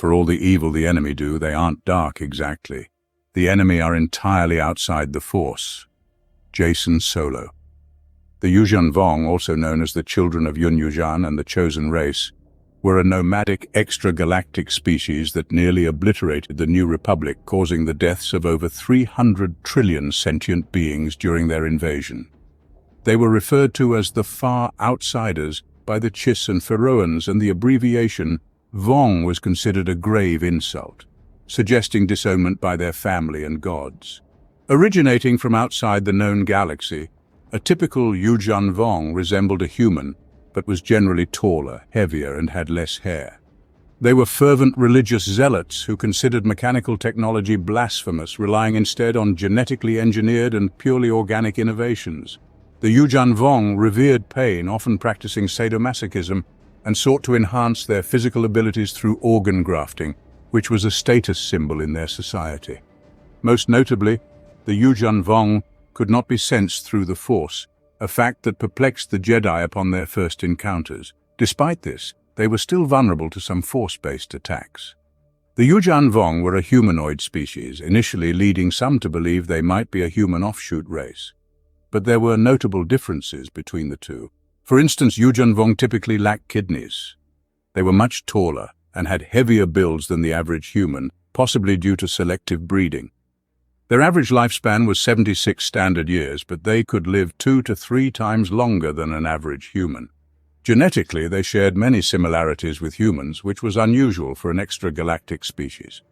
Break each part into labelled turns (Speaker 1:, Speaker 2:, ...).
Speaker 1: For all the evil the enemy do, they aren't dark exactly. The enemy are entirely outside the Force. Jason Solo. The Yuuzhan Vong, also known as the children of Yuan and the chosen race, were a nomadic extragalactic species that nearly obliterated the New Republic, causing the deaths of over 300 trillion sentient beings during their invasion. They were referred to as the Far Outsiders by the Chiss and Feroans, and the abbreviation Vong was considered a grave insult, suggesting disownment by their family and gods. Originating from outside the known galaxy, a typical Yuuzhan Vong resembled a human, but was generally taller, heavier, and had less hair. They were fervent religious zealots who considered mechanical technology blasphemous, relying instead on genetically engineered and purely organic innovations. The Yuuzhan Vong revered pain, often practicing sadomasochism, and sought to enhance their physical abilities through organ grafting, which was a status symbol in their society. Most notably, the Yuuzhan Vong could not be sensed through the Force, a fact that perplexed the Jedi upon their first encounters. Despite this, they were still vulnerable to some Force-based attacks. The Yuuzhan Vong were a humanoid species, initially leading some to believe they might be a human offshoot race. But there were notable differences between the two. For instance, Yuuzhan Vong typically lacked kidneys. They were much taller and had heavier builds than the average human, possibly due to selective breeding. Their average lifespan was 76 standard years, but they could live 2 to 3 times longer than an average human. Genetically, they shared many similarities with humans, which was unusual for an extragalactic species.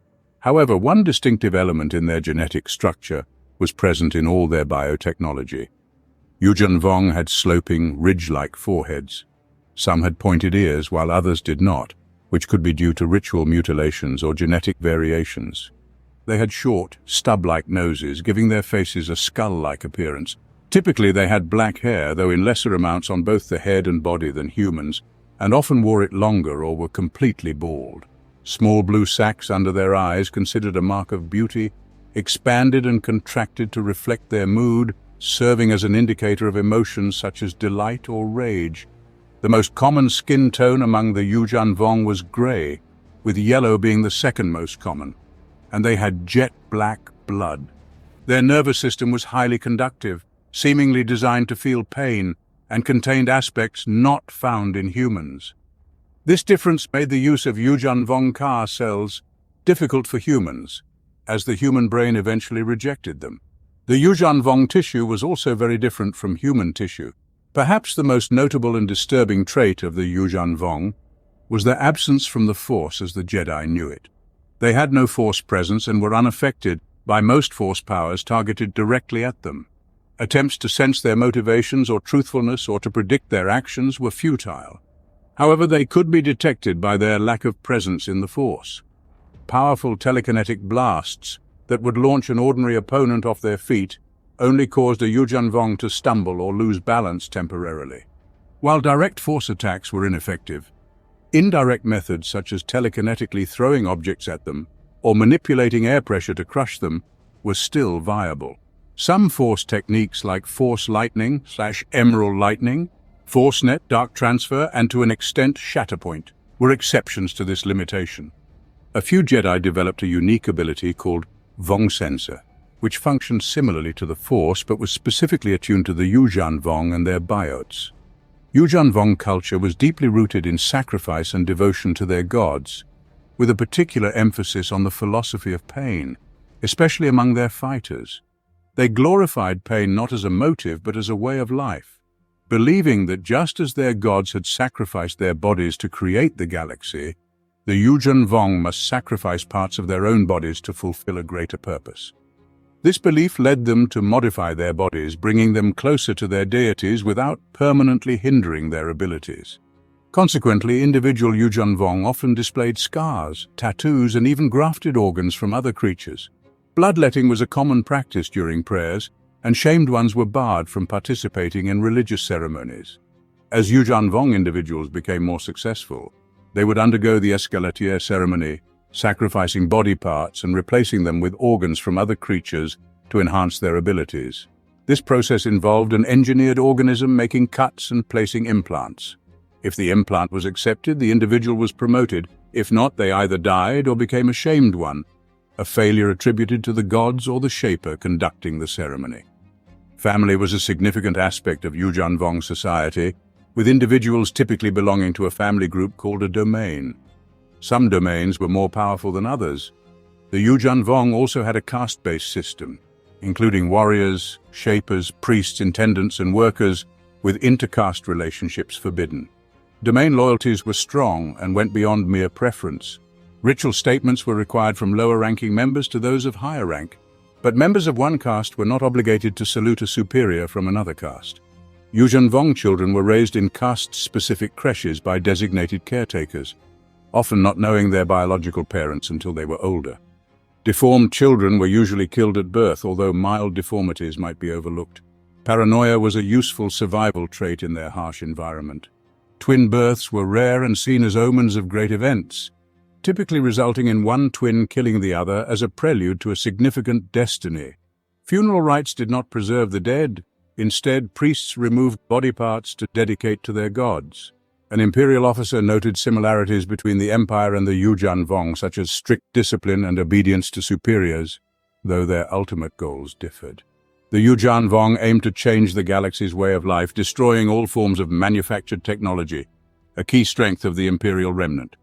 Speaker 1: However, one distinctive element in their genetic structure was present in all their biotechnology. Yuuzhan Vong had sloping, ridge-like foreheads. Some had pointed ears, while others did not, which could be due to ritual mutilations or genetic variations. They had short, stub-like noses, giving their faces a skull-like appearance. Typically, they had black hair, though in lesser amounts on both the head and body than humans, and often wore it longer or were completely bald. Small blue sacs under their eyes, considered a mark of beauty, expanded and contracted to reflect their mood, serving as an indicator of emotions such as delight or rage. The most common skin tone among the Yuuzhan Vong was gray, with yellow being the second most common, and they had jet black blood. Their nervous system was highly conductive, seemingly designed to feel pain, and contained aspects not found in humans. This difference made the use of Yuuzhan Vong CAR cells difficult for humans, as the human brain eventually rejected them. The Yuuzhan Vong tissue was also very different from human tissue. Perhaps the most notable and disturbing trait of the Yuuzhan Vong was their absence from the Force as the Jedi knew it. They had no Force presence and were unaffected by most Force powers targeted directly at them. Attempts to sense their motivations or truthfulness or to predict their actions were futile. However, they could be detected by their lack of presence in the Force. Powerful telekinetic blasts that would launch an ordinary opponent off their feet only caused a Yuuzhan Vong to stumble or lose balance temporarily. While direct Force attacks were ineffective, indirect methods such as telekinetically throwing objects at them or manipulating air pressure to crush them were still viable. Some Force techniques like Force Lightning / Emerald Lightning, Force Net, Dark Transfer, and to an extent Shatterpoint were exceptions to this limitation. A few Jedi developed a unique ability called Vong Sensor, which functioned similarly to the Force but was specifically attuned to the Yuuzhan Vong and their biotes. Yuuzhan Vong culture was deeply rooted in sacrifice and devotion to their gods, with a particular emphasis on the philosophy of pain, especially among their fighters. They glorified pain not as a motive but as a way of life, believing that just as their gods had sacrificed their bodies to create the galaxy, the Yuuzhan Vong must sacrifice parts of their own bodies to fulfill a greater purpose. This belief led them to modify their bodies, bringing them closer to their deities without permanently hindering their abilities. Consequently, individual Yuuzhan Vong often displayed scars, tattoos, and even grafted organs from other creatures. Bloodletting was a common practice during prayers, and shamed ones were barred from participating in religious ceremonies. As Yuuzhan Vong individuals became more successful, they would undergo the escalatier ceremony, sacrificing body parts and replacing them with organs from other creatures to enhance their abilities. This process involved an engineered organism making cuts and placing implants. If the implant was accepted, the individual was promoted. If not, they either died or became a shamed one, a failure attributed to the gods or the shaper conducting the ceremony. Family was a significant aspect of Yuuzhan Vong society, with individuals typically belonging to a family group called a domain. Some domains were more powerful than others. The Yuuzhan Vong also had a caste-based system, including warriors, shapers, priests, intendants, and workers, with intercaste relationships forbidden. Domain loyalties were strong and went beyond mere preference. Ritual statements were required from lower-ranking members to those of higher rank, but members of one caste were not obligated to salute a superior from another caste. Yuuzhan Vong children were raised in caste-specific creches by designated caretakers, often not knowing their biological parents until they were older. Deformed children were usually killed at birth, although mild deformities might be overlooked. Paranoia was a useful survival trait in their harsh environment. Twin births were rare and seen as omens of great events, typically resulting in one twin killing the other as a prelude to a significant destiny. Funeral rites did not preserve the dead. Instead, priests removed body parts to dedicate to their gods. An imperial officer noted similarities between the empire and the Yuuzhan Vong, such as strict discipline and obedience to superiors, though their ultimate goals differed. The Yuuzhan Vong aimed to change the galaxy's way of life, destroying all forms of manufactured technology, a key strength of the imperial remnant.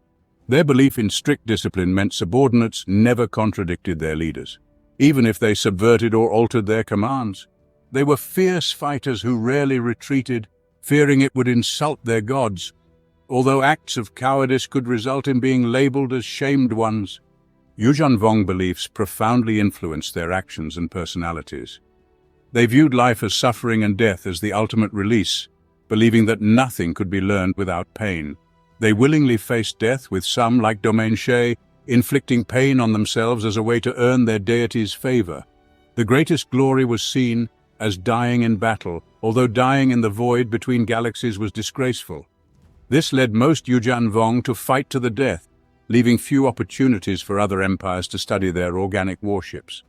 Speaker 1: Their belief in strict discipline meant subordinates never contradicted their leaders, even if they subverted or altered their commands. They were fierce fighters who rarely retreated, fearing it would insult their gods, although acts of cowardice could result in being labeled as shamed ones. Yuuzhan Vong beliefs profoundly influenced their actions and personalities. They viewed life as suffering and death as the ultimate release, believing that nothing could be learned without pain. They willingly faced death, with some, like Domain She, inflicting pain on themselves as a way to earn their deity's favor. The greatest glory was seen as dying in battle, although dying in the void between galaxies was disgraceful. This led most Yuuzhan Vong to fight to the death, leaving few opportunities for other empires to study their organic warships.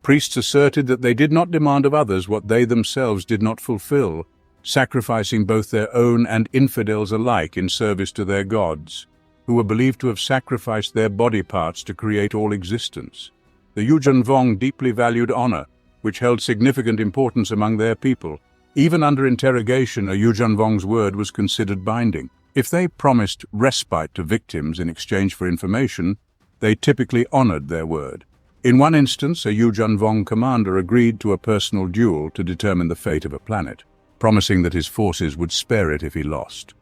Speaker 1: Priests asserted that they did not demand of others what they themselves did not fulfill, sacrificing both their own and infidels alike in service to their gods, who were believed to have sacrificed their body parts to create all existence. The Yuuzhan Vong deeply valued honor, which held significant importance among their people. Even under interrogation, a Yuuzhan Vong's word was considered binding. If they promised respite to victims in exchange for information, they typically honored their word. In one instance, a Yuuzhan Vong commander agreed to a personal duel to determine the fate of a planet, promising that his forces would spare it if he lost.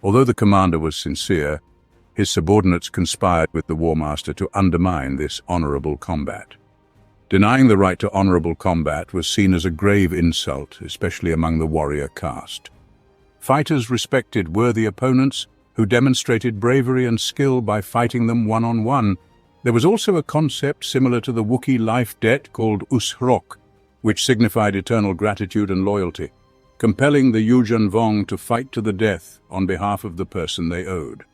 Speaker 1: Although the commander was sincere, his subordinates conspired with the War Master to undermine this honorable combat. Denying the right to honorable combat was seen as a grave insult, especially among the warrior caste. Fighters respected worthy opponents who demonstrated bravery and skill by fighting them one-on-one. There was also a concept similar to the Wookiee life debt called Ushrok, which signified eternal gratitude and loyalty, compelling the Yuuzhan Vong to fight to the death on behalf of the person they owed.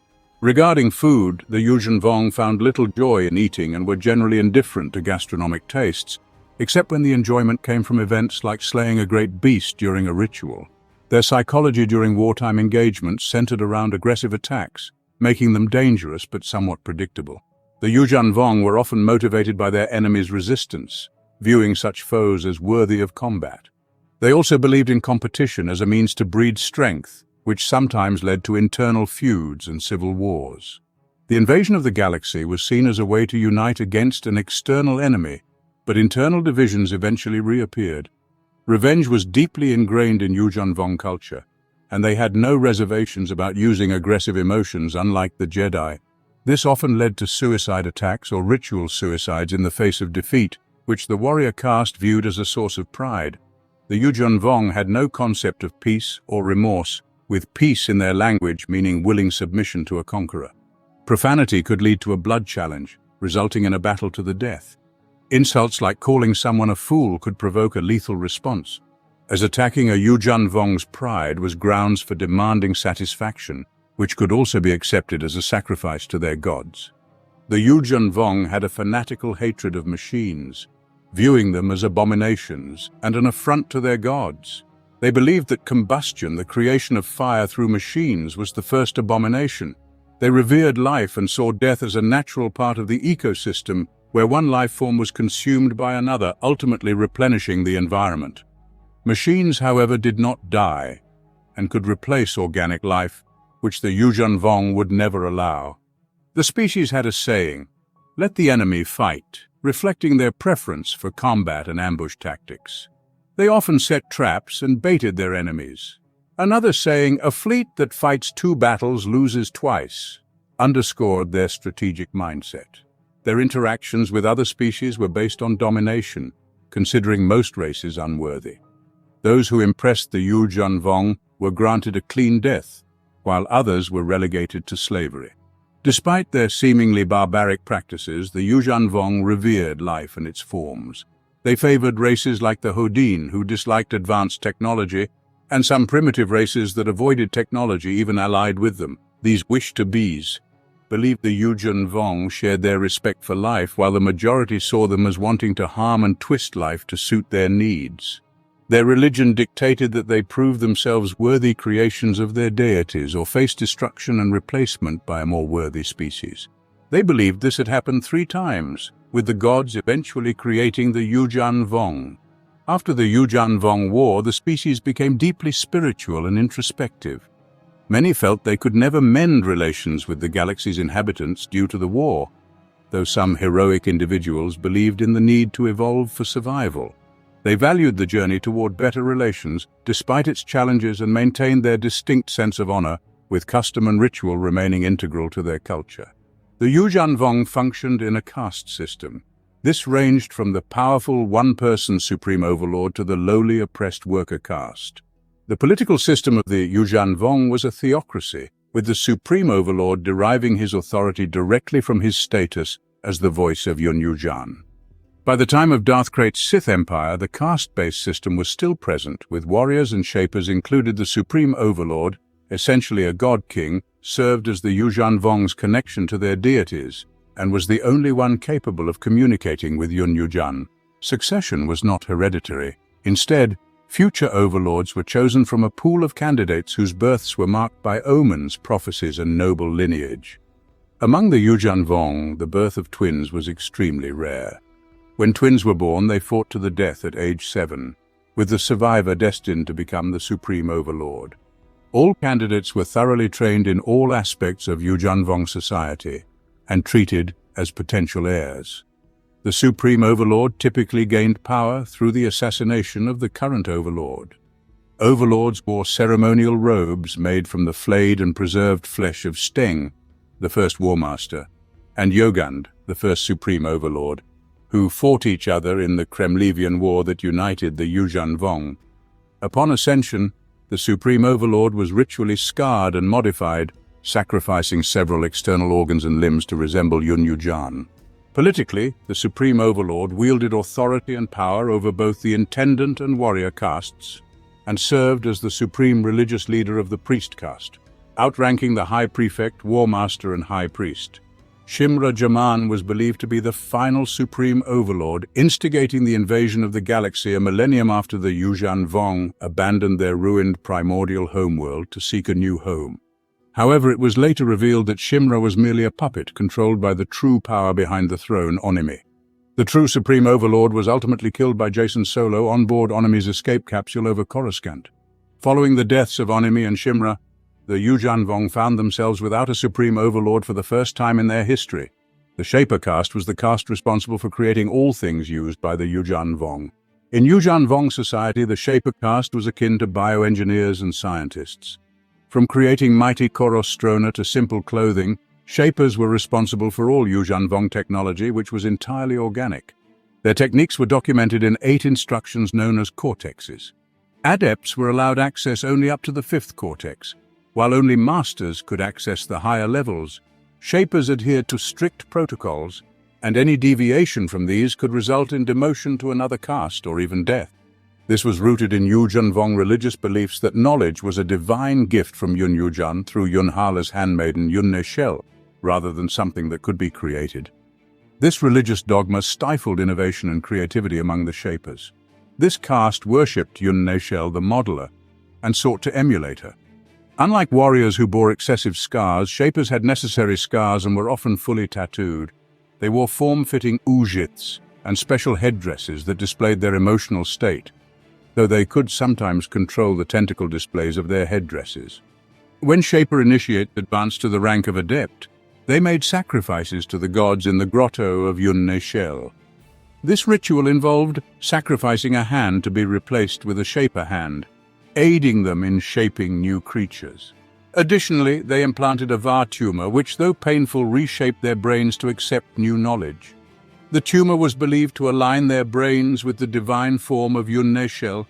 Speaker 1: Regarding food, the Yuuzhan Vong found little joy in eating and were generally indifferent to gastronomic tastes, except when the enjoyment came from events like slaying a great beast during a ritual. Their psychology during wartime engagements centered around aggressive attacks, making them dangerous but somewhat predictable. The Yuuzhan Vong were often motivated by their enemies' resistance, viewing such foes as worthy of combat. They also believed in competition as a means to breed strength, which sometimes led to internal feuds and civil wars. The invasion of the galaxy was seen as a way to unite against an external enemy, but internal divisions eventually reappeared. Revenge was deeply ingrained in Yuuzhan Vong culture, and they had no reservations about using aggressive emotions, unlike the Jedi. This often led to suicide attacks or ritual suicides in the face of defeat, which the warrior caste viewed as a source of pride. The Yuuzhan Vong had no concept of peace or remorse, with peace in their language meaning willing submission to a conqueror. Profanity could lead to a blood challenge, resulting in a battle to the death. Insults like calling someone a fool could provoke a lethal response, as attacking a Yuuzhan Vong's pride was grounds for demanding satisfaction, which could also be accepted as a sacrifice to their gods. The Yuuzhan Vong had a fanatical hatred of machines, viewing them as abominations and an affront to their gods. They believed that combustion, the creation of fire through machines, was the first abomination. They revered life and saw death as a natural part of the ecosystem where one life form was consumed by another, ultimately replenishing the environment. Machines, however, did not die and could replace organic life, which the Yuuzhan Vong would never allow. The species had a saying, "Let the enemy fight," reflecting their preference for combat and ambush tactics. They often set traps and baited their enemies. Another saying, "A fleet that fights 2 battles loses twice," underscored their strategic mindset. Their interactions with other species were based on domination, considering most races unworthy. Those who impressed the Yuuzhan Vong were granted a clean death, while others were relegated to slavery. Despite their seemingly barbaric practices, the Yuuzhan Vong revered life and its forms. They favored races like the Hodin, who disliked advanced technology, and some primitive races that avoided technology, even allied with them. These wish-to-bes believed the Yuuzhan Vong shared their respect for life, while the majority saw them as wanting to harm and twist life to suit their needs. Their religion dictated that they prove themselves worthy creations of their deities or face destruction and replacement by a more worthy species. They believed this had happened 3 times, with the gods eventually creating the Yuuzhan Vong. After the Yuuzhan Vong War, the species became deeply spiritual and introspective. Many felt they could never mend relations with the galaxy's inhabitants due to the war, though some heroic individuals believed in the need to evolve for survival. They valued the journey toward better relations despite its challenges and maintained their distinct sense of honor, with custom and ritual remaining integral to their culture. The Yuuzhan Vong functioned in a caste system. This ranged from the powerful one-person supreme overlord to the lowly oppressed worker caste. The political system of the Yuuzhan Vong was a theocracy, with the supreme overlord deriving his authority directly from his status as the voice of Yun-Shalla. By the time of Darth Krayt's Sith Empire, the caste-based system was still present, with warriors and shapers included. The supreme overlord, essentially a god king, served as the Yuuzhan Vong's connection to their deities, and was the only one capable of communicating with Yun-Shalla. Succession was not hereditary. Instead, future overlords were chosen from a pool of candidates whose births were marked by omens, prophecies, and noble lineage. Among the Yuuzhan Vong, the birth of twins was extremely rare. When twins were born, they fought to the death at age 7, with the survivor destined to become the supreme overlord. All candidates were thoroughly trained in all aspects of Yuuzhan Vong society and treated as potential heirs. The supreme overlord typically gained power through the assassination of the current overlord. Overlords wore ceremonial robes made from the flayed and preserved flesh of Steng, the first war master, and Yogand, the first supreme overlord, who fought each other in the Kremlivian War that united the Yuuzhan Vong. Upon ascension, the supreme overlord was ritually scarred and modified, sacrificing several external organs and limbs to resemble Yun-Shalla. Politically, the supreme overlord wielded authority and power over both the intendant and warrior castes, and served as the supreme religious leader of the priest caste, outranking the high prefect, war master, and high priest. Shimra Jaman was believed to be the final supreme overlord, instigating the invasion of the galaxy a millennium after the Yuuzhan Vong abandoned their ruined primordial homeworld to seek a new home. However, it was later revealed that Shimra was merely a puppet controlled by the true power behind the throne, Onimi. The true supreme overlord was ultimately killed by Jason Solo on board Onimi's escape capsule over Coruscant. Following the deaths of Onimi and Shimra, the Yuuzhan Vong found themselves without a supreme overlord for the first time in their history. The Shaper caste was the caste responsible for creating all things used by the Yuuzhan Vong. In Yuuzhan Vong society, the Shaper caste was akin to bioengineers and scientists. From creating mighty Korostrona to simple clothing, Shapers were responsible for all Yuuzhan Vong technology, which was entirely organic. Their techniques were documented in 8 instructions known as cortexes. Adepts were allowed access only up to the 5th cortex, while only masters could access the higher levels. Shapers adhered to strict protocols, and any deviation from these could result in demotion to another caste or even death. This was rooted in Yuuzhan Vong religious beliefs that knowledge was a divine gift from Yun-Shalla through Yun-Shala's handmaiden Yun-Shalla, rather than something that could be created. This religious dogma stifled innovation and creativity among the Shapers. This caste worshipped Yun-Shalla the modeler and sought to emulate her. Unlike warriors who bore excessive scars, Shapers had necessary scars and were often fully tattooed. They wore form-fitting ujits and special headdresses that displayed their emotional state, though they could sometimes control the tentacle displays of their headdresses. When Shaper initiates advanced to the rank of adept, they made sacrifices to the gods in the grotto of Yun-Shalla. This ritual involved sacrificing a hand to be replaced with a Shaper hand, aiding them in shaping new creatures. Additionally, they implanted a var tumor which, though painful, reshaped their brains to accept new knowledge. The tumor was believed to align their brains with the divine form of Yun-Shalla.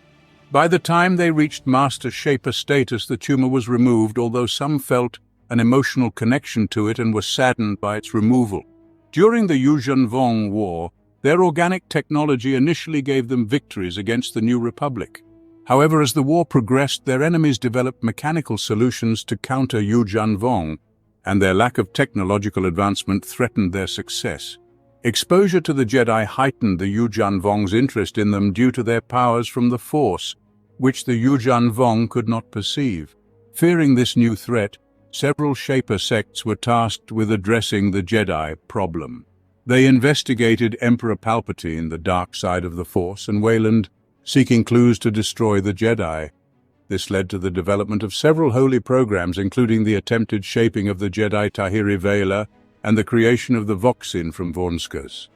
Speaker 1: By the time they reached Master Shaper status, the tumor was removed, although some felt an emotional connection to it and were saddened by its removal. During the Yuuzhan Vong War, their organic technology initially gave them victories against the New Republic. However, as the war progressed, their enemies developed mechanical solutions to counter Yuuzhan Vong, and their lack of technological advancement threatened their success. Exposure to the Jedi heightened the Yuuzhan Vong's interest in them due to their powers from the Force, which the Yuuzhan Vong could not perceive. Fearing this new threat, several Shaper sects were tasked with addressing the Jedi problem. They investigated Emperor Palpatine, the dark side of the Force, and Wayland, seeking clues to destroy the Jedi. This led to the development of several holy programs, including the attempted shaping of the Jedi Tahiri Vela and the creation of the Voxin from Vornskas.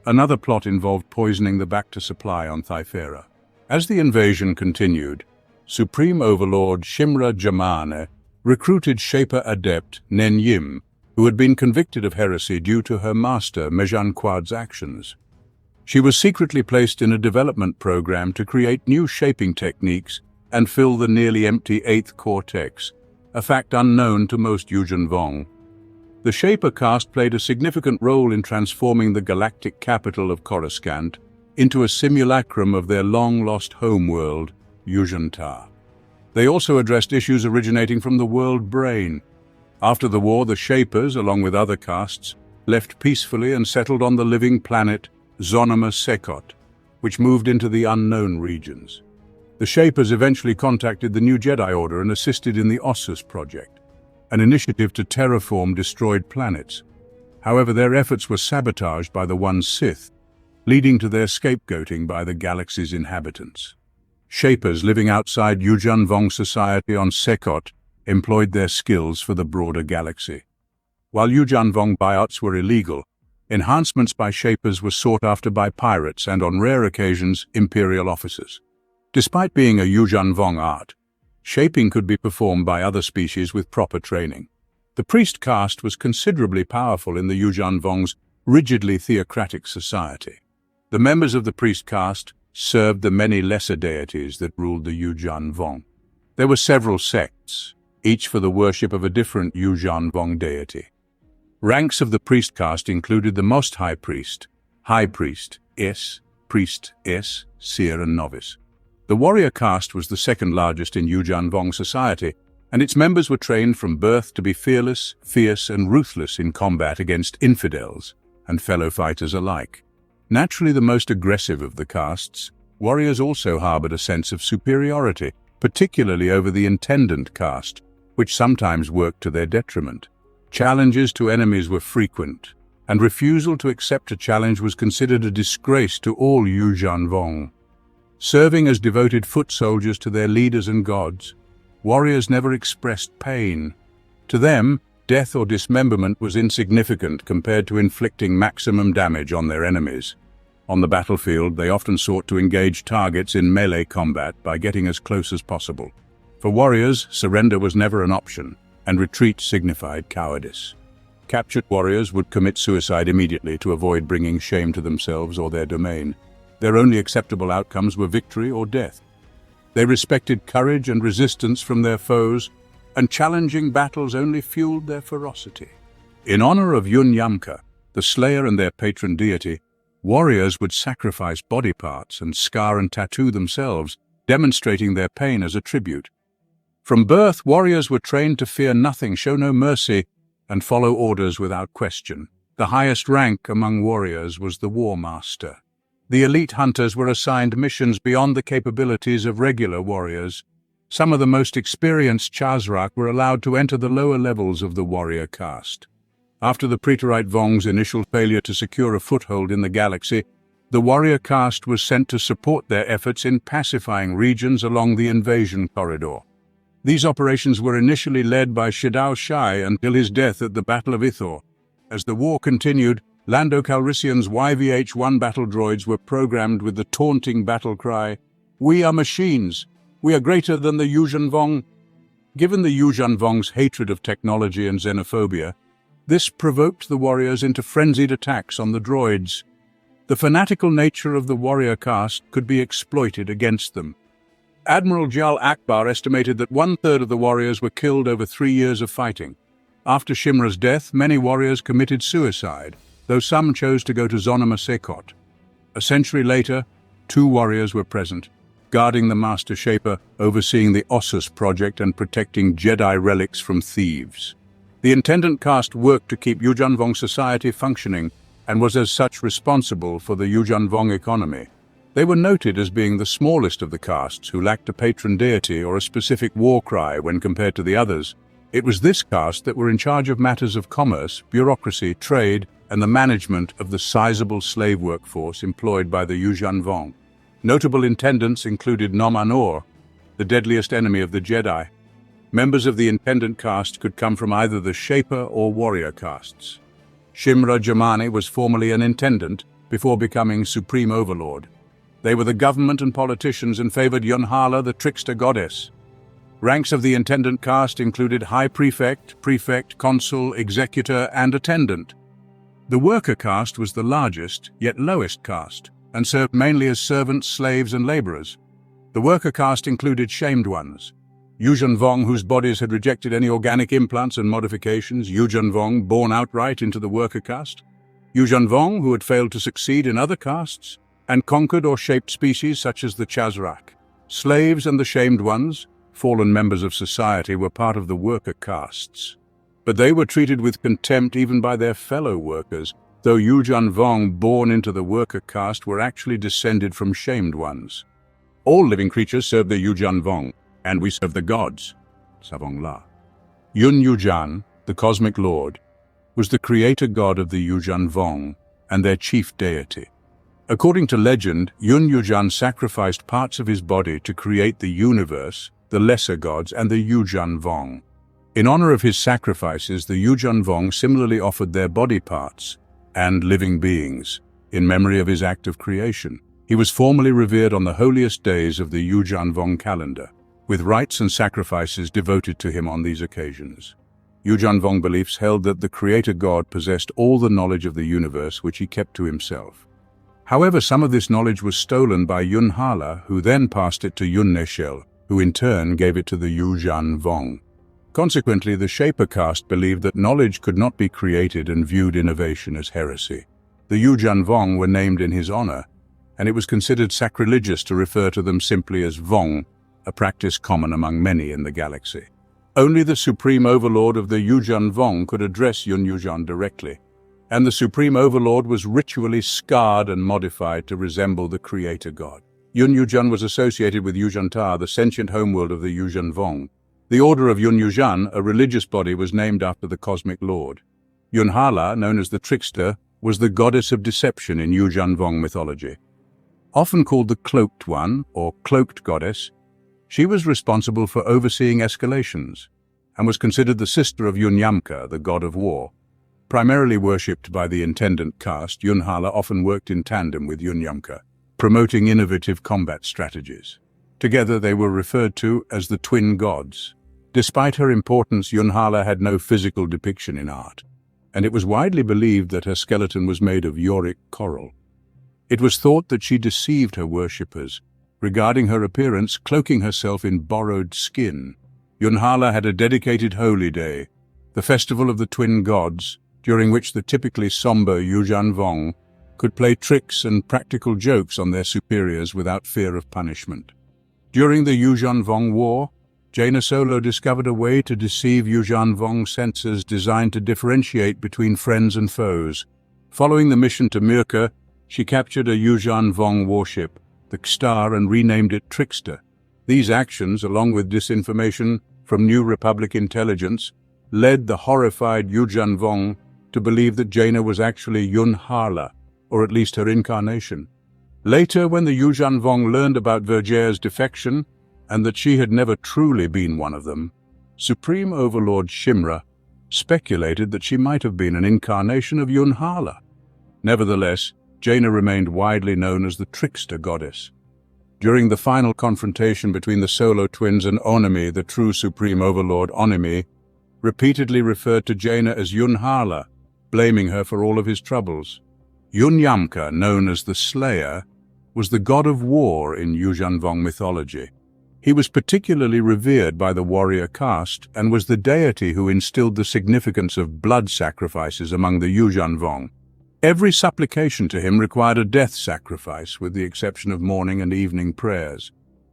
Speaker 1: Another plot involved poisoning the Bacta supply on Thyfera. As the invasion continued, Supreme Overlord Shimra Jamane recruited Shaper adept Nen Yim, who had been convicted of heresy due to her master Mejan Quad's actions. She was secretly placed in a development program to create new shaping techniques and fill the nearly empty 8th cortex, a fact unknown to most Yuuzhan Vong. The Shaper caste played a significant role in transforming the galactic capital of Coruscant into a simulacrum of their long-lost homeworld, Yuuzhan. They also addressed issues originating from the world brain. After the war, the Shapers, along with other castes, left peacefully and settled on the living planet Zonoma Sekot, which moved into the unknown regions. The Shapers eventually contacted the New Jedi Order and assisted in the Ossus Project, an initiative to terraform destroyed planets. However, their efforts were sabotaged by the One Sith, leading to their scapegoating by the galaxy's inhabitants. Shapers living outside Yuuzhan Vong society on Sekot employed their skills for the broader galaxy. While Yuuzhan Vong buyouts were illegal, enhancements by Shapers were sought after by pirates and, on rare occasions, imperial officers. Despite being a Yuuzhan Vong art, shaping could be performed by other species with proper training. The priest caste was considerably powerful in the Yuuzhan Vong's rigidly theocratic society. The members of the priest caste served the many lesser deities that ruled the Yuuzhan Vong. There were several sects, each for the worship of a different Yuuzhan Vong deity. Ranks of the priest caste included the Most High Priest, S, Priest S, Seer and Novice. The warrior caste was the second largest in Yuuzhan Vong society, and its members were trained from birth to be fearless, fierce and ruthless in combat against infidels and fellow fighters alike. Naturally the most aggressive of the castes, warriors also harbored a sense of superiority, particularly over the intendant caste, which sometimes worked to their detriment. Challenges to enemies were frequent, and refusal to accept a challenge was considered a disgrace to all Yuuzhan Vong. Serving as devoted foot soldiers to their leaders and gods, warriors never expressed pain. To them, death or dismemberment was insignificant compared to inflicting maximum damage on their enemies. On the battlefield, they often sought to engage targets in melee combat by getting as close as possible. For warriors, surrender was never an option, and retreat signified cowardice. Captured warriors would commit suicide immediately to avoid bringing shame to themselves or their domain. Their only acceptable outcomes were victory or death. They respected courage and resistance from their foes, and challenging battles only fueled their ferocity. In honor of Yun-Shalla, the slayer and their patron deity, warriors would sacrifice body parts and scar and tattoo themselves, demonstrating their pain as a tribute. From birth, warriors were trained to fear nothing, show no mercy, and follow orders without question. The highest rank among warriors was the War Master. The elite hunters were assigned missions beyond the capabilities of regular warriors. Some of the most experienced Chazrak were allowed to enter the lower levels of the warrior caste. After the Preterite Vong's initial failure to secure a foothold in the galaxy, the warrior caste was sent to support their efforts in pacifying regions along the invasion corridor. These operations were initially led by Shadao Shai until his death at the Battle of Ithor. As the war continued, Lando Calrissian's YVH-1 battle droids were programmed with the taunting battle cry, "We are machines! We are greater than the Yuuzhan Vong!" Given the Yuuzhan Vong's hatred of technology and xenophobia, this provoked the warriors into frenzied attacks on the droids. The fanatical nature of the warrior caste could be exploited against them. Admiral Jal Akbar estimated that 1/3 of the warriors were killed over 3 years of fighting. After Shimra's death, many warriors committed suicide, though some chose to go to Zonama Sekot. A century later, 2 warriors were present, guarding the Master Shaper, overseeing the Ossus project and protecting Jedi relics from thieves. The intendant caste worked to keep Yuuzhan Vong society functioning and was as such responsible for the Yuuzhan Vong economy. They were noted as being the smallest of the castes who lacked a patron deity or a specific war cry when compared to the others. It was this caste that were in charge of matters of commerce, bureaucracy, trade, and the management of the sizable slave workforce employed by the Yuuzhan Vong. Notable intendants included Nom Anor, the deadliest enemy of the Jedi. Members of the intendant caste could come from either the Shaper or warrior castes. Shimra Jamani was formerly an intendant before becoming Supreme Overlord. They were the government and politicians and favored Yun-Shalla, the trickster goddess. Ranks of the intendant caste included High Prefect, Prefect, Consul, Executor, and Attendant. The worker caste was the largest, yet lowest caste, and served mainly as servants, slaves, and laborers. The worker caste included shamed ones. Yuuzhan Vong, whose bodies had rejected any organic implants and modifications, Yuuzhan Vong, born outright into the worker caste. Yuuzhan Vong, who had failed to succeed in other castes, and conquered or shaped species such as the Chazrak. Slaves and the shamed ones, fallen members of society, were part of the worker castes. But they were treated with contempt even by their fellow workers, though Yuuzhan Vong, born into the worker caste, were actually descended from shamed ones. All living creatures serve the Yuuzhan Vong, and we serve the gods. Savong La. Yun-Yuuzhan, the cosmic lord, was the creator god of the Yuuzhan Vong and their chief deity. According to legend, Yun-Yuuzhan sacrificed parts of his body to create the universe, the lesser gods, and the Yuuzhan Vong. In honor of his sacrifices, the Yuuzhan Vong similarly offered their body parts and living beings in memory of his act of creation. He was formally revered on the holiest days of the Yuuzhan Vong calendar, with rites and sacrifices devoted to him on these occasions. Yuuzhan Vong beliefs held that the creator god possessed all the knowledge of the universe, which he kept to himself. However, some of this knowledge was stolen by Yun-Shalla, who then passed it to Yun-Shalla, who in turn gave it to the Yuuzhan Vong. Consequently, the Shaper caste believed that knowledge could not be created and viewed innovation as heresy. The Yuuzhan Vong were named in his honor, and it was considered sacrilegious to refer to them simply as Vong, a practice common among many in the galaxy. Only the Supreme Overlord of the Yuuzhan Vong could address Yun-Yuuzhan directly, and the Supreme Overlord was ritually scarred and modified to resemble the creator god. Yun-Yuuzhan was associated with Yuuzhan-Ta, the sentient homeworld of the Yuuzhan Vong. The Order of Yun-Yuuzhan, a religious body, was named after the cosmic lord. Yun-Shalla, known as the trickster, was the goddess of deception in Yuuzhan Vong mythology. Often called the Cloaked One, or Cloaked Goddess, she was responsible for overseeing escalations, and was considered the sister of Yun-Yamka, the god of war. Primarily worshipped by the intendant caste, Yun-Shalla often worked in tandem with Yun-Yamka, promoting innovative combat strategies. Together they were referred to as the twin gods. Despite her importance, Yun-Shalla had no physical depiction in art, and it was widely believed that her skeleton was made of yorick coral. It was thought that she deceived her worshippers, regarding her appearance, cloaking herself in borrowed skin. Yun-Shalla had a dedicated holy day, the festival of the twin gods, during which the typically somber Yuuzhan Vong could play tricks and practical jokes on their superiors without fear of punishment. During the Yuuzhan Vong War, Jaina Solo discovered a way to deceive Yuuzhan Vong sensors designed to differentiate between friends and foes. Following the mission to Mirka, She captured a Yuuzhan Vong warship, the Star, and renamed it Trickster. These actions, along with disinformation from New Republic intelligence, led the horrified Yuuzhan Vong to believe that Jaina was actually Yun-Shalla, or at least her incarnation. Later, when the Yuuzhan Vong learned about Vergere's defection and that she had never truly been one of them, Supreme Overlord Shimra speculated that she might have been an incarnation of Yun-Shalla. Nevertheless, Jaina remained widely known as the trickster goddess. During the final confrontation between the Solo twins and Onimi, the true Supreme Overlord Onimi repeatedly referred to Jaina as Yun-Shalla, blaming her for all of his troubles. Yun-Yamka, known as the Slayer, was the god of war in Yuuzhan Vong mythology. He was particularly revered by the warrior caste and was the deity who instilled the significance of blood sacrifices among the Yuuzhan Vong. Every supplication to him required a death sacrifice, with the exception of morning and evening prayers.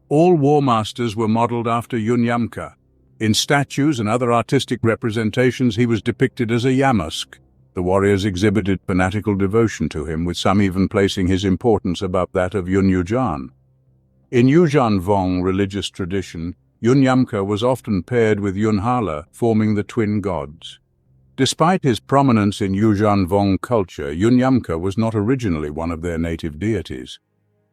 Speaker 1: All war masters were modeled after Yun-Yamka. In statues and other artistic representations, he was depicted as a Yamusk. The warriors exhibited fanatical devotion to him, with some even placing his importance above that of Yun-Yuuzhan. In Yuuzhan Vong religious tradition, Yun-Yamka was often paired with Yun-Shalla, forming the twin gods. Despite his prominence in Yuuzhan Vong culture, Yun-Yamka was not originally one of their native deities.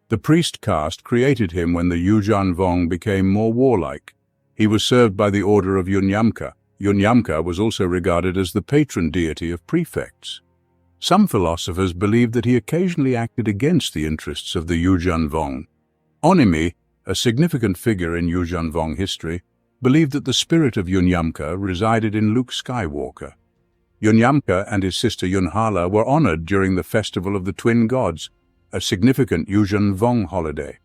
Speaker 1: The priest caste created him when the Yuuzhan Vong became more warlike. He was served by the order of Yun-Yamka. Yun-Yamka was also regarded as the patron deity of prefects. Some philosophers believed that he occasionally acted against the interests of the Yuuzhan Vong. Onimi, a significant figure in Yuuzhan Vong history, believed that the spirit of Yun-Yamka resided in Luke Skywalker. Yun-Yamka and his sister Yun-Shalla were honored during the Festival of the Twin Gods, a significant Yuuzhan Vong holiday.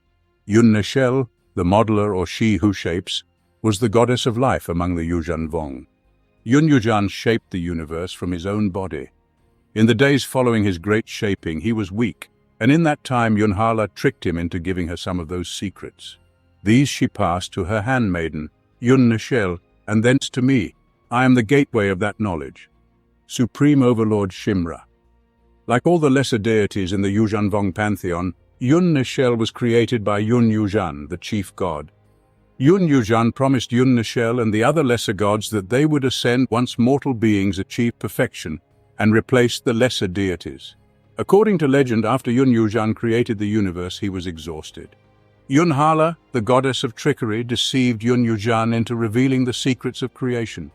Speaker 1: Yun-Shalla, the modeler or she who shapes, was the goddess of life among the Yuuzhan Vong. Yun-Yuuzhan shaped the universe from his own body. In the days following his great shaping, he was weak, and in that time Yun-Shalla tricked him into giving her some of those secrets. These she passed to her handmaiden, Yun-Shalla, and thence to me. I am the gateway of that knowledge. Supreme Overlord Shimra. Like all the lesser deities in the Yuuzhan Vong pantheon, Yun-Shalla was created by Yun-Yuuzhan, the chief god. Yun-Yuuzhan promised Yun-Shalla and the other lesser gods that they would ascend once mortal beings achieved perfection and replaced the lesser deities. According to legend, after Yun-Yuuzhan created the universe, he was exhausted. Yun-Shalla, the goddess of trickery, deceived Yun-Yuuzhan into revealing the secrets of creation.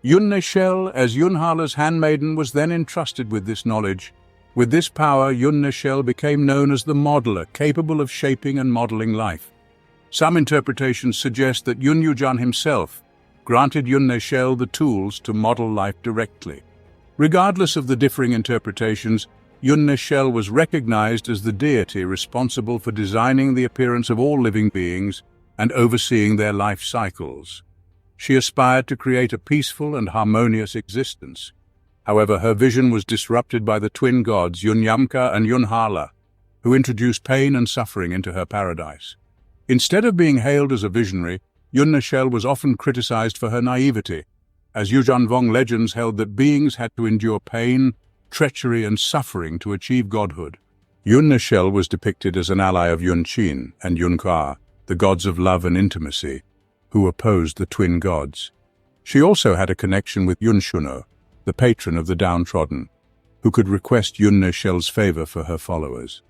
Speaker 1: Yun-Shalla, as Yun-Shalla's handmaiden, was then entrusted with this knowledge. With this power, Yun-Shalla became known as the modeler, capable of shaping and modeling life. Some interpretations suggest that Yun-Yuuzhan himself granted Yun-Shalla the tools to model life directly. Regardless of the differing interpretations, Yun-Shalla was recognized as the deity responsible for designing the appearance of all living beings and overseeing their life cycles. She aspired to create a peaceful and harmonious existence. However, her vision was disrupted by the twin gods Yun-Yamka and Yun-Shalla, who introduced pain and suffering into her paradise. Instead of being hailed as a visionary, Yun-Shalla was often criticized for her naivety, as Yuuzhan Vong legends held that beings had to endure pain, treachery, and suffering to achieve godhood. Yun-Shalla was depicted as an ally of Yun-Qin and Yun-Ka, the gods of love and intimacy, who opposed the twin gods. She also had a connection with Yun-Shunno, the patron of the downtrodden, who could request Yun-Shalla's favor for her followers.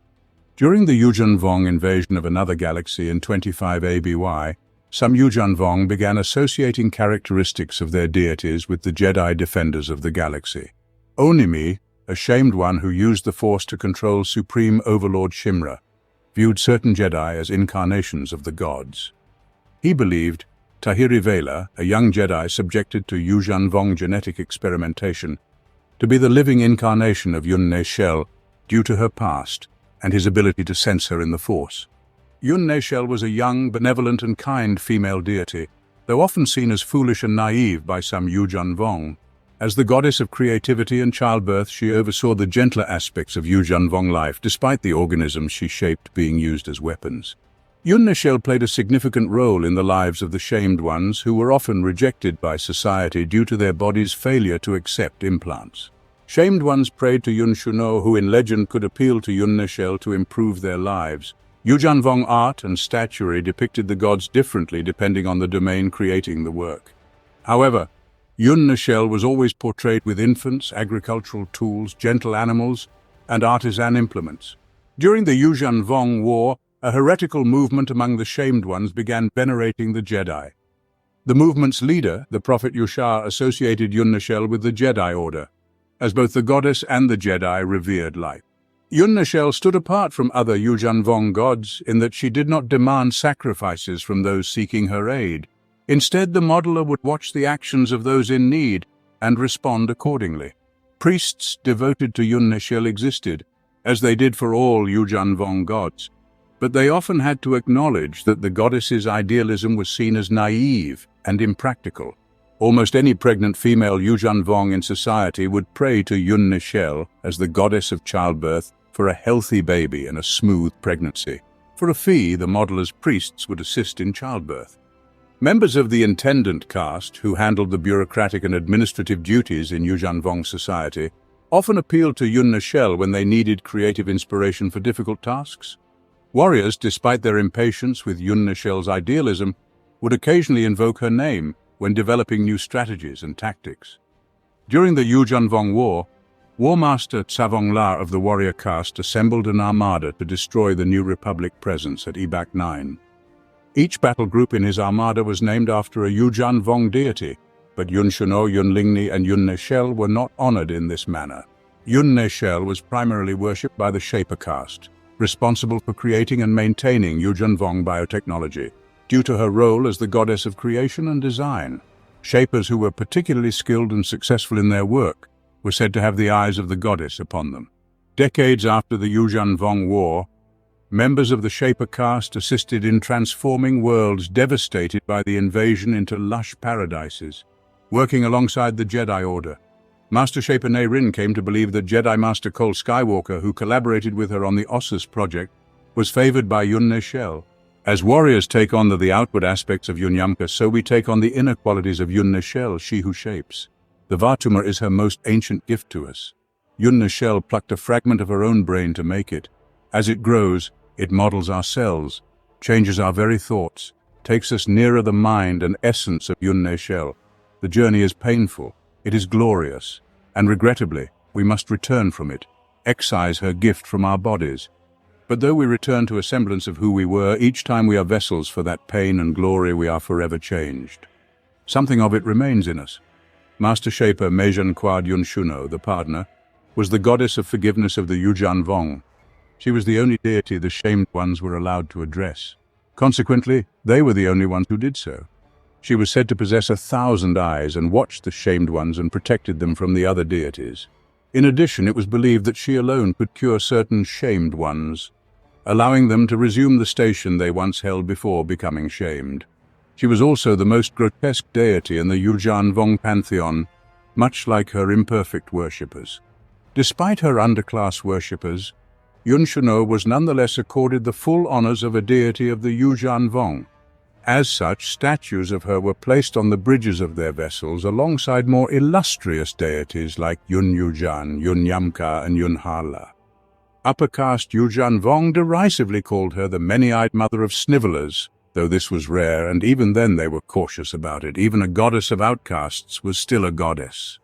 Speaker 1: During the Yuuzhan Vong invasion of another galaxy in 25 ABY, some Yuuzhan Vong began associating characteristics of their deities with the Jedi defenders of the galaxy. Onimi, a shamed one who used the Force to control Supreme Overlord Shimra, viewed certain Jedi as incarnations of the gods. He believed Tahiri Vela, a young Jedi subjected to Yuuzhan Vong genetic experimentation, to be the living incarnation of Yun-Shalla due to her past and his ability to sense her in the Force. Yun-Shalla was a young, benevolent and kind female deity, though often seen as foolish and naive by some Yuuzhan Vong. As the goddess of creativity and childbirth, she oversaw the gentler aspects of Yuuzhan Vong life, despite the organisms she shaped being used as weapons. Yun-Shalla played a significant role in the lives of the shamed ones, who were often rejected by society due to their bodies' failure to accept implants. Shamed ones prayed to Yun-Shalla, who in legend could appeal to Yun-Shalla to improve their lives. Yuuzhan Vong art and statuary depicted the gods differently depending on the domain creating the work. However, Yun-Shalla was always portrayed with infants, agricultural tools, gentle animals, and artisan implements. During the Yuuzhan Vong War, a heretical movement among the Shamed Ones began venerating the Jedi. The movement's leader, the prophet Yun-Shalla, associated Yun-Shalla with the Jedi Order, as both the goddess and the Jedi revered life. Yun-Shalla stood apart from other Yuuzhan Vong gods in that she did not demand sacrifices from those seeking her aid. Instead, the modeler would watch the actions of those in need and respond accordingly. Priests devoted to Yun-Shalla existed, as they did for all Yuuzhan Vong gods, but they often had to acknowledge that the goddess's idealism was seen as naive and impractical. Almost any pregnant female Yuuzhan Vong in society would pray to Yun-Shalla as the goddess of childbirth for a healthy baby and a smooth pregnancy. For a fee, the modeler's priests would assist in childbirth. Members of the intendant caste, who handled the bureaucratic and administrative duties in Yuuzhan Vong society, often appealed to Yun-Shalla when they needed creative inspiration for difficult tasks. Warriors, despite their impatience with Yun-Shalla's idealism, would occasionally invoke her name when developing new strategies and tactics. During the Yuuzhan Vong War, War Master Tsavongla of the warrior caste assembled an armada to destroy the New Republic presence at Ebak 9. Each battle group in his armada was named after a Yuuzhan Vong deity, but Yun-Shalla, Yun-Lingni, and Yun-Shalla were not honored in this manner. Yun-Shalla was primarily worshipped by the Shaper caste, responsible for creating and maintaining Yuuzhan Vong biotechnology, due to her role as the goddess of creation and design. Shapers who were particularly skilled and successful in their work were said to have the eyes of the goddess upon them. Decades after the Yuuzhan Vong War, members of the Shaper caste assisted in transforming worlds devastated by the invasion into lush paradises, working alongside the Jedi Order. Master Shaper Nayrin came to believe that Jedi Master Cole Skywalker, who collaborated with her on the Ossus project, was favored by Yun-Shalla. As warriors take on the outward aspects of Yun-Yamka, so we take on the inner qualities of Yun-Shalla, she who shapes. The Vartumar is her most ancient gift to us. Yun-Shalla plucked a fragment of her own brain to make it. As it grows, it models our cells, changes our very thoughts, takes us nearer the mind and essence of Yun-Shalla. The journey is painful, it is glorious, and regrettably, we must return from it, excise her gift from our bodies. But though we return to a semblance of who we were, each time we are vessels for that pain and glory, we are forever changed. Something of it remains in us. Master Shaper Mejan Quad Yun-Shalla, the pardoner, was the goddess of forgiveness of the Yuuzhan Vong. She was the only deity the Shamed Ones were allowed to address. Consequently, they were the only ones who did so. She was said to possess 1,000 eyes and watched the Shamed Ones and protected them from the other deities. In addition, it was believed that she alone could cure certain Shamed Ones, allowing them to resume the station they once held before becoming shamed. She was also the most grotesque deity in the Yuuzhan Vong pantheon, much like her imperfect worshippers. Despite her underclass worshippers, Yun-Shalla was nonetheless accorded the full honors of a deity of the Yuuzhan Vong. As such, statues of her were placed on the bridges of their vessels alongside more illustrious deities like Yun-Yuzhan, Yun-Yamka, and Yun-Shalla. Upper caste Yuuzhan Vong derisively called her the many-eyed mother of snivelers, though this was rare, and even then they were cautious about it. Even a goddess of outcasts was still a goddess.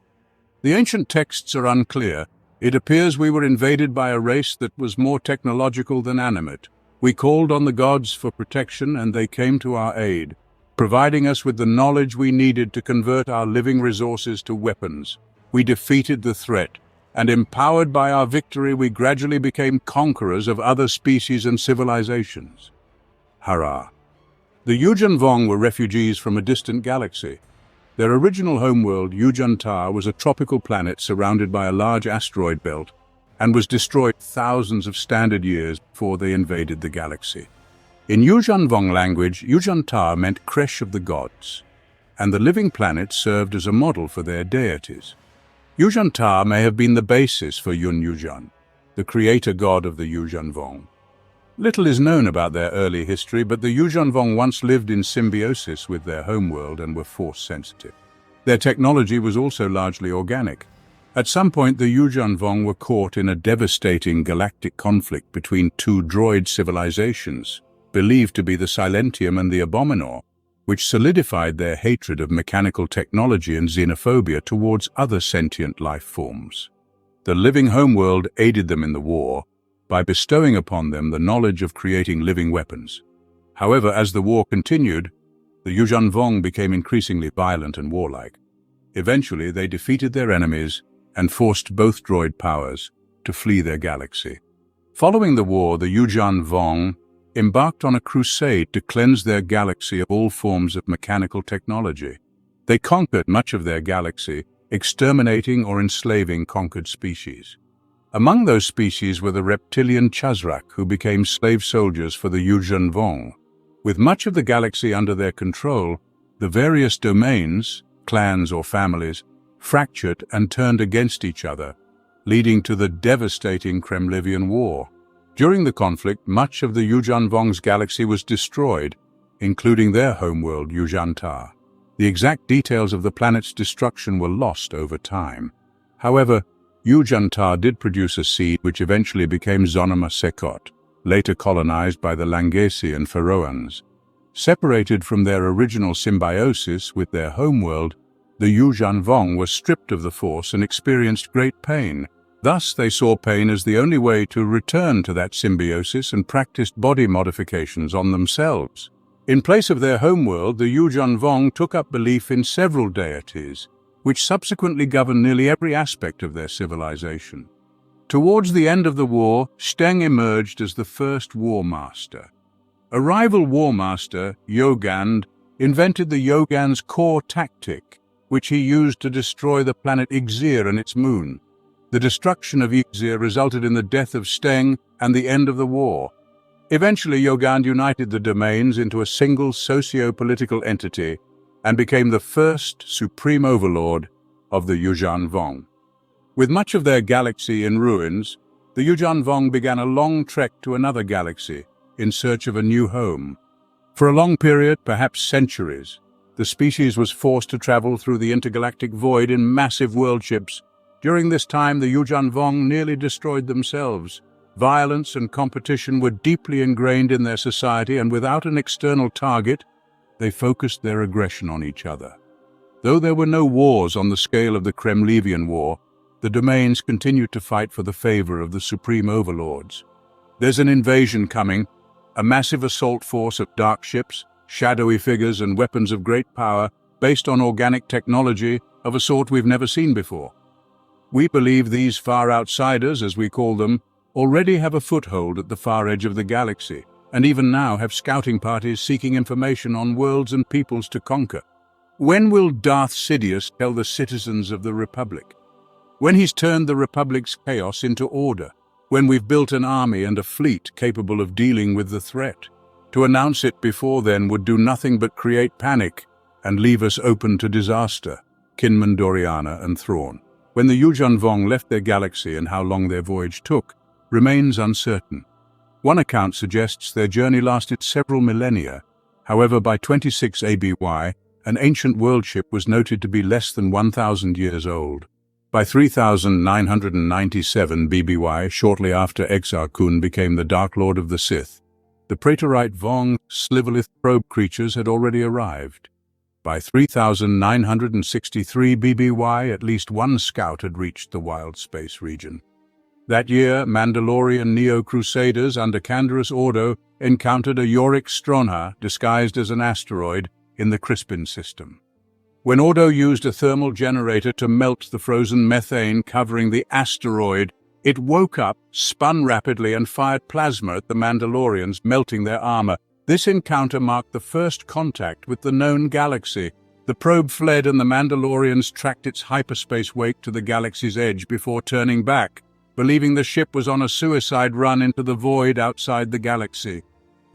Speaker 1: The ancient texts are unclear. It appears we were invaded by a race that was more technological than animate. We called on the gods for protection, and they came to our aid, providing us with the knowledge we needed to convert our living resources to weapons. We defeated the threat, and empowered by our victory, we gradually became conquerors of other species and civilizations. Hurrah! The Yuuzhan Vong were refugees from a distant galaxy. Their original homeworld, Yuuzhan was a tropical planet surrounded by a large asteroid belt and was destroyed thousands of standard years before they invaded the galaxy. In Yuuzhan Vong language, Yuuzhan meant creche of the gods, and the living planet served as a model for their deities. Yuuzhan may have been the basis for Yun-Yuzhan, the creator god of the Yuuzhan Vong. Little is known about their early history, but the Yuuzhan Vong once lived in symbiosis with their homeworld and were force-sensitive. Their technology was also largely organic. At some point, the Yuuzhan Vong were caught in a devastating galactic conflict between two droid civilizations, believed to be the Silentium and the Abominor, which solidified their hatred of mechanical technology and xenophobia towards other sentient life forms. The living homeworld aided them in the war by bestowing upon them the knowledge of creating living weapons. However, as the war continued, the Yuuzhan Vong became increasingly violent and warlike. Eventually, they defeated their enemies and forced both droid powers to flee their galaxy. Following the war, the Yuuzhan Vong embarked on a crusade to cleanse their galaxy of all forms of mechanical technology. They conquered much of their galaxy, exterminating or enslaving conquered species. Among those species were the reptilian Chazrak, who became slave soldiers for the Yuuzhan Vong. With much of the galaxy under their control, the various domains, clans or families, fractured and turned against each other, leading to the devastating Kremlivian War. During the conflict, much of the Yuuzhan Vong's galaxy was destroyed, including their homeworld, Yuuzhan. The exact details of the planet's destruction were lost over time. However, Yuuzhan did produce a seed which eventually became Zonama Sekot, later colonized by the Langesi and Feroans. Separated from their original symbiosis with their homeworld, the Yuuzhan Vong were stripped of the Force and experienced great pain. Thus, they saw pain as the only way to return to that symbiosis and practiced body modifications on themselves. In place of their homeworld, the Yuuzhan Vong took up belief in several deities, which subsequently governed nearly every aspect of their civilization. Towards the end of the war, Steng emerged as the first war master. A rival war master, Yogand, invented the Yogan's core tactic, which he used to destroy the planet Ixir and its moon. The destruction of Ixir resulted in the death of Steng and the end of the war. Eventually, Yogand united the domains into a single socio-political entity and became the first supreme overlord of the Yuuzhan Vong. With much of their galaxy in ruins, the Yuuzhan Vong began a long trek to another galaxy in search of a new home. For a long period, perhaps centuries, the species was forced to travel through the intergalactic void in massive world ships. During this time, the Yuuzhan Vong nearly destroyed themselves. Violence and competition were deeply ingrained in their society, and without an external target, they focused their aggression on each other. Though there were no wars on the scale of the Kremlivian War, the domains continued to fight for the favor of the supreme overlords. There's an invasion coming, a massive assault force of dark ships, shadowy figures and weapons of great power based on organic technology of a sort we've never seen before. We believe these far outsiders, as we call them, already have a foothold at the far edge of the galaxy, and even now have scouting parties seeking information on worlds and peoples to conquer. When will Darth Sidious tell the citizens of the Republic? When he's turned the Republic's chaos into order? When we've built an army and a fleet capable of dealing with the threat? To announce it before then would do nothing but create panic and leave us open to disaster. Kinman Doriana and Thrawn. When the Yuuzhan Vong left their galaxy and how long their voyage took remains uncertain. One account suggests their journey lasted several millennia. However, by 26 ABY, an ancient world ship was noted to be less than 1,000 years old. By 3997 BBY, shortly after Exar Kun became the Dark Lord of the Sith, the Praetorite Vong Slivolith probe creatures had already arrived. By 3963 BBY, at least one scout had reached the wild space region. That year, Mandalorian Neo-Crusaders under Canderous Ordo encountered a Yorick Stronha disguised as an asteroid in the Crispin system. When Ordo used a thermal generator to melt the frozen methane covering the asteroid, it woke up, spun rapidly, and fired plasma at the Mandalorians, melting their armor. This encounter marked the first contact with the known galaxy. The probe fled and the Mandalorians tracked its hyperspace wake to the galaxy's edge before turning back, believing the ship was on a suicide run into the void outside the galaxy.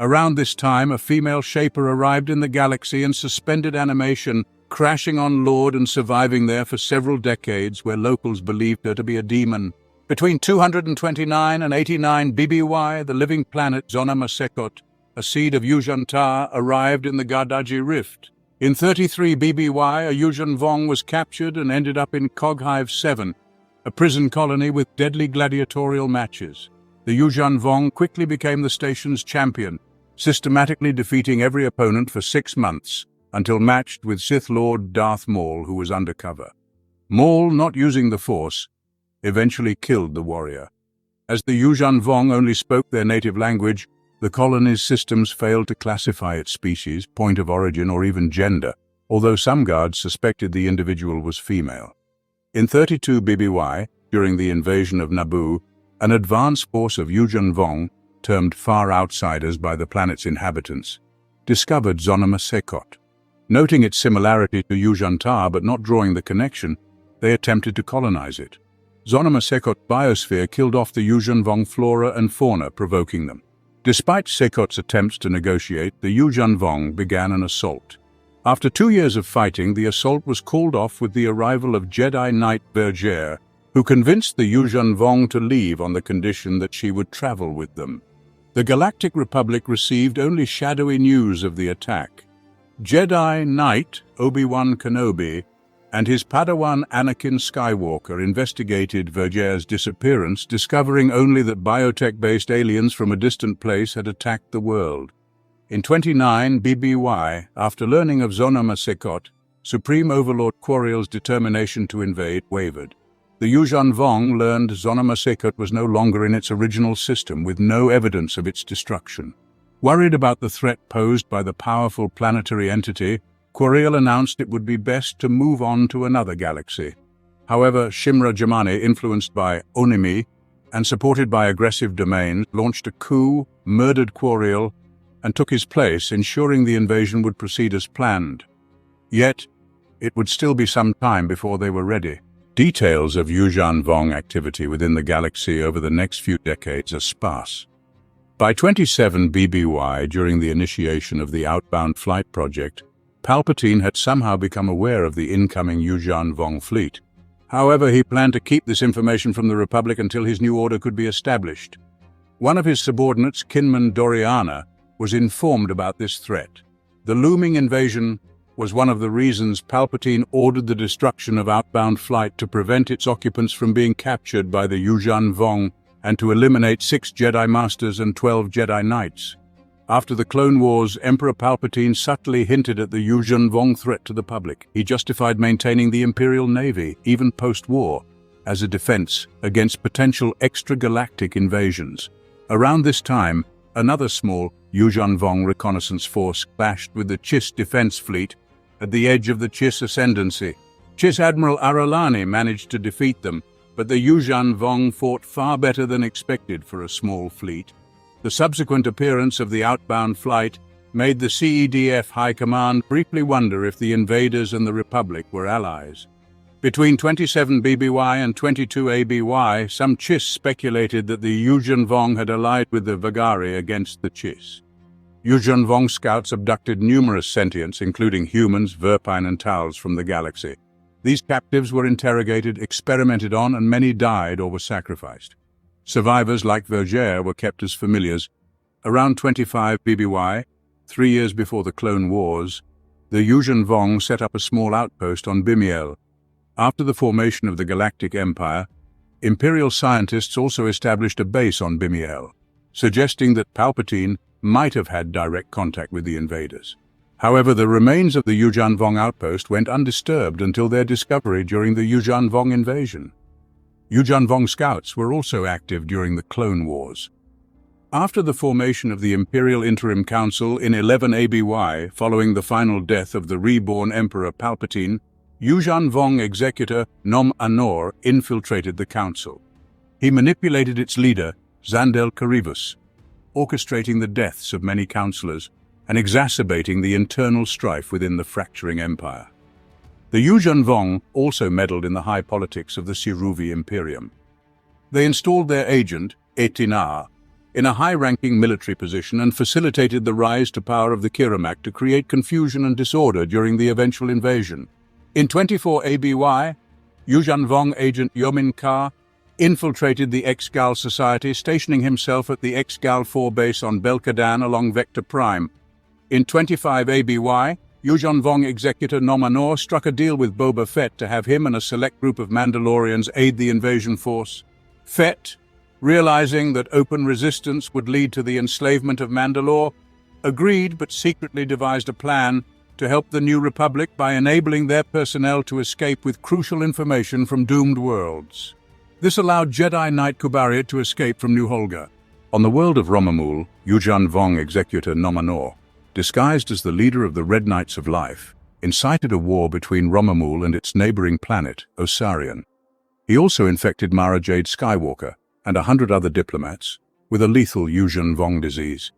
Speaker 1: Around this time, a female shaper arrived in the galaxy in suspended animation, crashing on Lord and surviving there for several decades, where locals believed her to be a demon. Between 229 and 89 BBY, the living planet Zonama Sekot, a seed of Yuuzhan, arrived in the Gardaji Rift. In 33 BBY, a Yuuzhan Vong was captured and ended up in Coghive 7, a prison colony with deadly gladiatorial matches. The Yuuzhan Vong quickly became the station's champion, systematically defeating every opponent for 6 months, until matched with Sith Lord Darth Maul, who was undercover. Maul, not using the Force, eventually killed the warrior. As the Yuuzhan Vong only spoke their native language, the colony's systems failed to classify its species, point of origin, or even gender, although some guards suspected the individual was female. In 32 BBY, during the invasion of Naboo, an advance force of Yuuzhan Vong, termed Far Outsiders by the planet's inhabitants, discovered Zonama Sekot. Noting its similarity to Yuuzhan Ta but not drawing the connection, they attempted to colonize it. Zonama Sekot's biosphere killed off the Yuuzhan Vong flora and fauna, provoking them. Despite Sekot's attempts to negotiate, the Yuuzhan Vong began an assault. After 2 years of fighting, the assault was called off with the arrival of Jedi Knight Vergere, who convinced the Yuuzhan Vong to leave on the condition that she would travel with them. The Galactic Republic received only shadowy news of the attack. Jedi Knight Obi-Wan Kenobi and his Padawan Anakin Skywalker investigated Vergere's disappearance, discovering only that biotech-based aliens from a distant place had attacked the world. In 29 BBY, after learning of Zonama Sekot, Supreme Overlord Quariel's determination to invade wavered. The Yuuzhan Vong learned Zonama Sekot was no longer in its original system, with no evidence of its destruction. Worried about the threat posed by the powerful planetary entity, Quariel announced it would be best to move on to another galaxy. However, Shimra Jamani, influenced by Onimi and supported by aggressive domains, launched a coup, murdered Quariel, and took his place, ensuring the invasion would proceed as planned. Yet, it would still be some time before they were ready. Details of Yuuzhan Vong activity within the galaxy over the next few decades are sparse. By 27 BBY, during the initiation of the Outbound Flight Project, Palpatine had somehow become aware of the incoming Yuuzhan Vong fleet. However, he planned to keep this information from the Republic until his new order could be established. One of his subordinates, Kinman Doriana, was informed about this threat. The looming invasion was one of the reasons Palpatine ordered the destruction of Outbound Flight to prevent its occupants from being captured by the Yuuzhan Vong and to eliminate 6 Jedi Masters and 12 Jedi Knights. After the Clone Wars, Emperor Palpatine subtly hinted at the Yuuzhan Vong threat to the public. He justified maintaining the Imperial Navy, even post-war, as a defense against potential extragalactic invasions. Around this time, another small Yuuzhan Vong reconnaissance force clashed with the Chiss defense fleet at the edge of the Chiss Ascendancy. Chiss Admiral Aralani managed to defeat them, but the Yuuzhan Vong fought far better than expected for a small fleet. The subsequent appearance of the Outbound Flight made the CEDF High Command briefly wonder if the invaders and the Republic were allies. Between 27 BBY and 22 ABY, some Chiss speculated that the Yuuzhan Vong had allied with the Vagari against the Chiss. Yuuzhan Vong scouts abducted numerous sentients, including humans, Verpine and Tals, from the galaxy. These captives were interrogated, experimented on, and many died or were sacrificed. Survivors like Vergere were kept as familiars. Around 25 BBY, 3 years before the Clone Wars, the Yuuzhan Vong set up a small outpost on Bimiel. After the formation of the Galactic Empire, Imperial scientists also established a base on Bimiel, suggesting that Palpatine might have had direct contact with the invaders. However, the remains of the Yuuzhan Vong outpost went undisturbed until their discovery during the Yuuzhan Vong invasion. Yuuzhan Vong scouts were also active during the Clone Wars. After the formation of the Imperial Interim Council in 11 ABY, following the final death of the reborn Emperor Palpatine, Yuuzhan Vong executor Nom Anor infiltrated the council. He manipulated its leader, Zandel Karivus, orchestrating the deaths of many councillors and exacerbating the internal strife within the fracturing empire. The Yuuzhan Vong also meddled in the high politics of the Siruvi Imperium. They installed their agent, Etinar, in a high-ranking military position and facilitated the rise to power of the Kiramak to create confusion and disorder during the eventual invasion. In 24 ABY, Yuuzhan Vong agent Yomin Ka infiltrated the Exile Society, stationing himself at the Exile 4 base on Belkadan along Vector Prime. In 25 ABY, Yuuzhan Vong executor Nomanor struck a deal with Boba Fett to have him and a select group of Mandalorians aid the invasion force. Fett, realizing that open resistance would lead to the enslavement of Mandalore, agreed but secretly devised a plan to help the New Republic by enabling their personnel to escape with crucial information from doomed worlds. This allowed Jedi Knight Kubariat to escape from New Holga. On the world of Romamul, Yuuzhan Vong executor Nomanor, disguised as the leader of the Red Knights of Life, incited a war between Romamul and its neighboring planet, Osarian. He also infected Mara Jade Skywalker and 100 other diplomats with a lethal Yuuzhan Vong disease.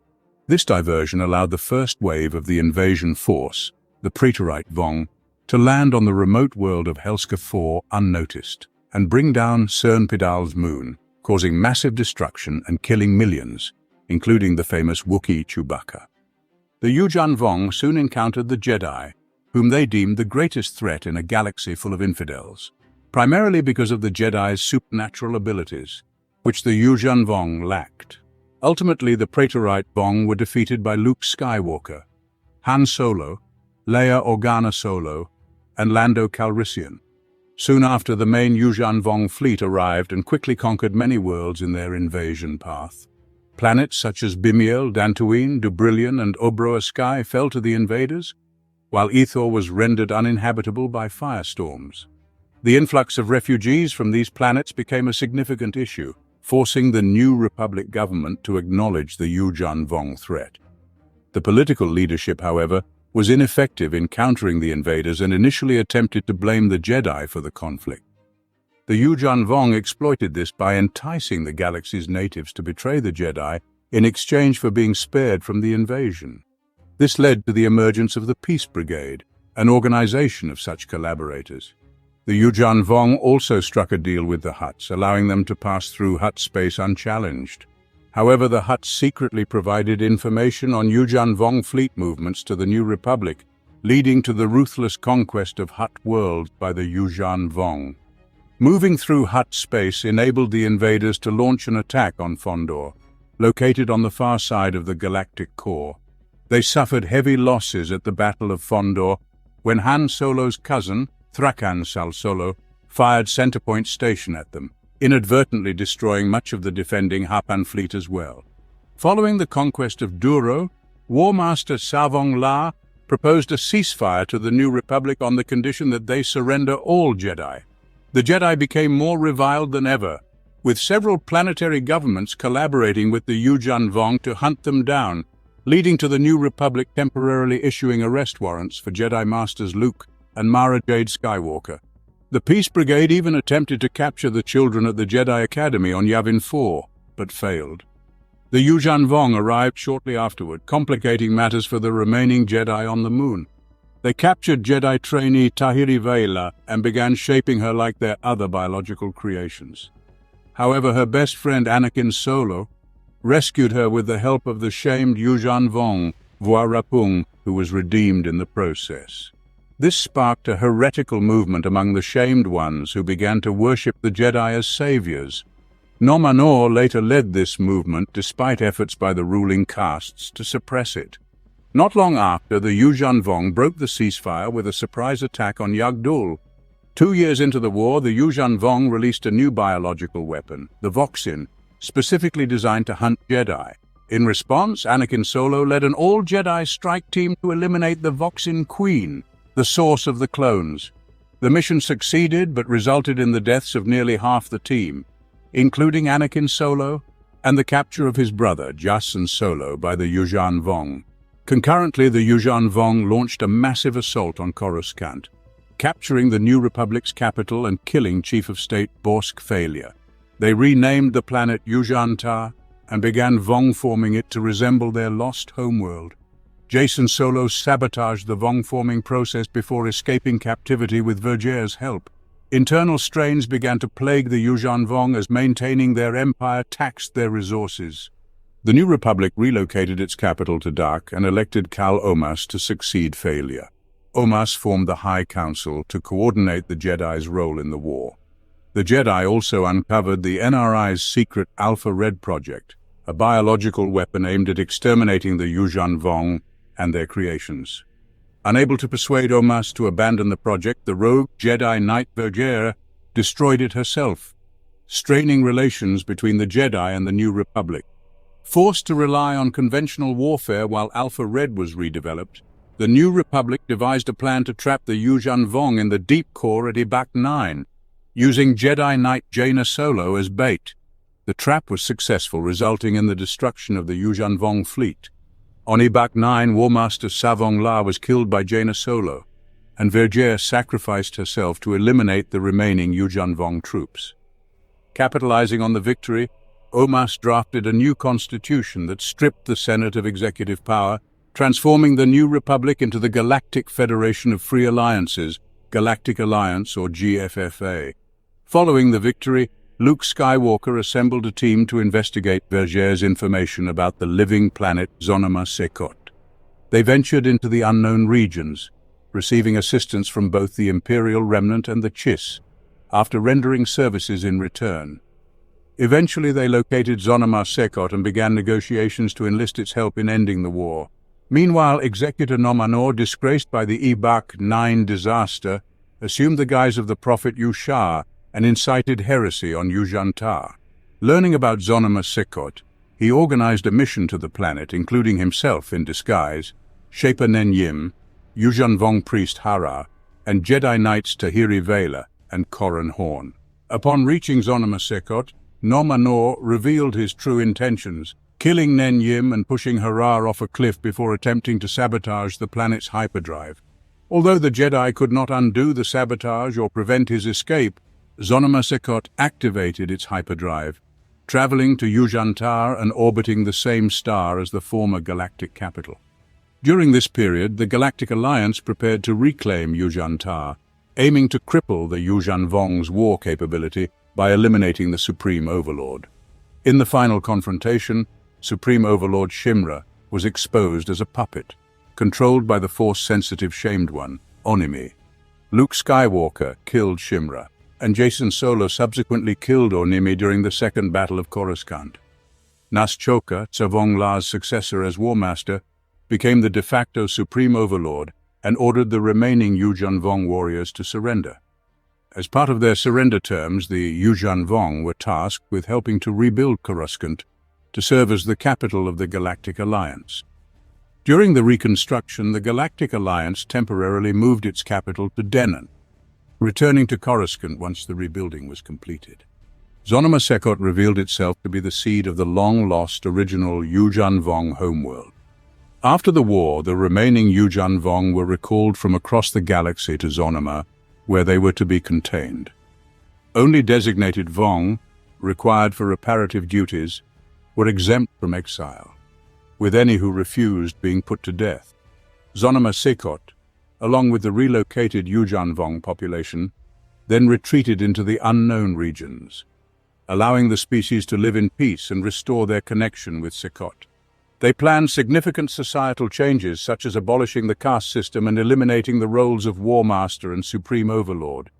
Speaker 1: This diversion allowed the first wave of the invasion force, the Praetorite Vong, to land on the remote world of Helska IV unnoticed and bring down Cern Pidal's moon, causing massive destruction and killing millions, including the famous Wookiee Chewbacca. The Yuuzhan Vong soon encountered the Jedi, whom they deemed the greatest threat in a galaxy full of infidels, primarily because of the Jedi's supernatural abilities, which the Yuuzhan Vong lacked. Ultimately, the Praetorite Vong were defeated by Luke Skywalker, Han Solo, Leia Organa Solo, and Lando Calrissian. Soon after, the main Yuuzhan Vong fleet arrived and quickly conquered many worlds in their invasion path. Planets such as Bimiel, Dantooine, Dubrillion, and Obroa Sky fell to the invaders, while Ethor was rendered uninhabitable by firestorms. The influx of refugees from these planets became a significant issue, forcing the New Republic government to acknowledge the Yuuzhan Vong threat. The political leadership, however, was ineffective in countering the invaders and initially attempted to blame the Jedi for the conflict. The Yuuzhan Vong exploited this by enticing the galaxy's natives to betray the Jedi in exchange for being spared from the invasion. This led to the emergence of the Peace Brigade, an organization of such collaborators. The Yuuzhan Vong also struck a deal with the Hutts, allowing them to pass through Hutt space unchallenged. However, the Hutts secretly provided information on Yuuzhan Vong fleet movements to the New Republic, leading to the ruthless conquest of Hutt worlds by the Yuuzhan Vong. Moving through Hutt space enabled the invaders to launch an attack on Fondor, located on the far side of the galactic core. They suffered heavy losses at the Battle of Fondor when Han Solo's cousin, Thrakan Sal Solo, fired Centerpoint Station at them, inadvertently destroying much of the defending Hapan fleet as well. Following the conquest of Duro, War Master Savong La proposed a ceasefire to the New Republic on the condition that they surrender all Jedi. The Jedi became more reviled than ever, with several planetary governments collaborating with the Yuuzhan Vong to hunt them down, leading to the New Republic temporarily issuing arrest warrants for Jedi Masters Luke and Mara Jade Skywalker. The Peace Brigade even attempted to capture the children at the Jedi Academy on Yavin 4, but failed. The Yuuzhan Vong arrived shortly afterward, complicating matters for the remaining Jedi on the moon. They captured Jedi trainee Tahiri Vela and began shaping her like their other biological creations. However, her best friend Anakin Solo rescued her with the help of the shamed Yuuzhan Vong, Voir Rapung, who was redeemed in the process. This sparked a heretical movement among the shamed ones who began to worship the Jedi as saviors. Nomanor later led this movement despite efforts by the ruling castes to suppress it. Not long after, the Yuuzhan Vong broke the ceasefire with a surprise attack on Yagdul. 2 years into the war, the Yuuzhan Vong released a new biological weapon, the Voxin, specifically designed to hunt Jedi. In response, Anakin Solo led an all-Jedi strike team to eliminate the Voxin Queen, the source of the clones. The mission succeeded but resulted in the deaths of nearly half the team, including Anakin Solo and the capture of his brother, Jacen Solo, by the Yuuzhan Vong. Concurrently, the Yuuzhan Vong launched a massive assault on Coruscant, capturing the New Republic's capital and killing Chief of State Borsk Failure. They renamed the planet Yuuzhan Ta and began Vong-forming it to resemble their lost homeworld. Jacen Solo sabotaged the Vong-forming process before escaping captivity with Vergere's help. Internal strains began to plague the Yuuzhan Vong as maintaining their empire taxed their resources. The New Republic relocated its capital to Dak and elected Cal Omas to succeed Failure. Omas formed the High Council to coordinate the Jedi's role in the war. The Jedi also uncovered the NRI's secret Alpha Red project, a biological weapon aimed at exterminating the Yuuzhan Vong and their creations. Unable to persuade Omas to abandon the project, the rogue Jedi Knight Vergere destroyed it herself, straining relations between the Jedi and the New Republic. Forced to rely on conventional warfare while Alpha Red was redeveloped, the New Republic devised a plan to trap the Yuuzhan Vong in the deep core at Ibak 9, using Jedi Knight Jaina Solo as bait. The trap was successful, resulting in the destruction of the Yuuzhan Vong fleet. On Ibak 9, Warmaster Savong La was killed by Jaina Solo, and Vergere sacrificed herself to eliminate the remaining Yuuzhan Vong troops. Capitalizing on the victory, Omas drafted a new constitution that stripped the Senate of executive power, transforming the New Republic into the Galactic Federation of Free Alliances, Galactic Alliance or GFFA. Following the victory, Luke Skywalker assembled a team to investigate Vergere's information about the living planet Zonama Sekot. They ventured into the unknown regions, receiving assistance from both the Imperial Remnant and the Chiss, after rendering services in return. Eventually they located Zonama Sekot and began negotiations to enlist its help in ending the war. Meanwhile, Executor Nomanor, disgraced by the Ibak 9 disaster, assumed the guise of the prophet Yun-Shalla and incited heresy on Yuuzhan. Learning about Zonama Sekot, he organized a mission to the planet, including himself in disguise, Shaper Nen Yim, Yuuzhan Vong priest Hara, and Jedi Knights Tahiri Vela and Corran Horn. Upon reaching Zonama Sekot, Nomanor revealed his true intentions, killing Nen Yim and pushing Hara off a cliff before attempting to sabotage the planet's hyperdrive. Although the Jedi could not undo the sabotage or prevent his escape, Zonama Sekot activated its hyperdrive, traveling to Yuuzhan and orbiting the same star as the former galactic capital. During this period, the Galactic Alliance prepared to reclaim Yuuzhan, aiming to cripple the Yuuzhan Vong's war capability by eliminating the Supreme Overlord. In the final confrontation, Supreme Overlord Shimra was exposed as a puppet, controlled by the Force-sensitive Shamed One, Onimi. Luke Skywalker killed Shimra, and Jacen Solo subsequently killed Onimi during the Second Battle of Coruscant. Naschoka, Savong La's successor as War Master, became the de facto Supreme Overlord and ordered the remaining Yuuzhan Vong warriors to surrender. As part of their surrender terms, the Yuuzhan Vong were tasked with helping to rebuild Coruscant to serve as the capital of the Galactic Alliance. During the reconstruction, the Galactic Alliance temporarily moved its capital to Denon, returning to Coruscant once the rebuilding was completed. Zonama Sekot revealed itself to be the seed of the long-lost original Yuuzhan Vong homeworld. After the war, the remaining Yuuzhan Vong were recalled from across the galaxy to Zonama, where they were to be contained. Only designated Vong, required for reparative duties, were exempt from exile, with any who refused being put to death. Zonama Sekot, along with the relocated Yuuzhan Vong population, then retreated into the unknown regions, allowing the species to live in peace and restore their connection with Sekot. They planned significant societal changes such as abolishing the caste system and eliminating the roles of War Master and Supreme Overlord,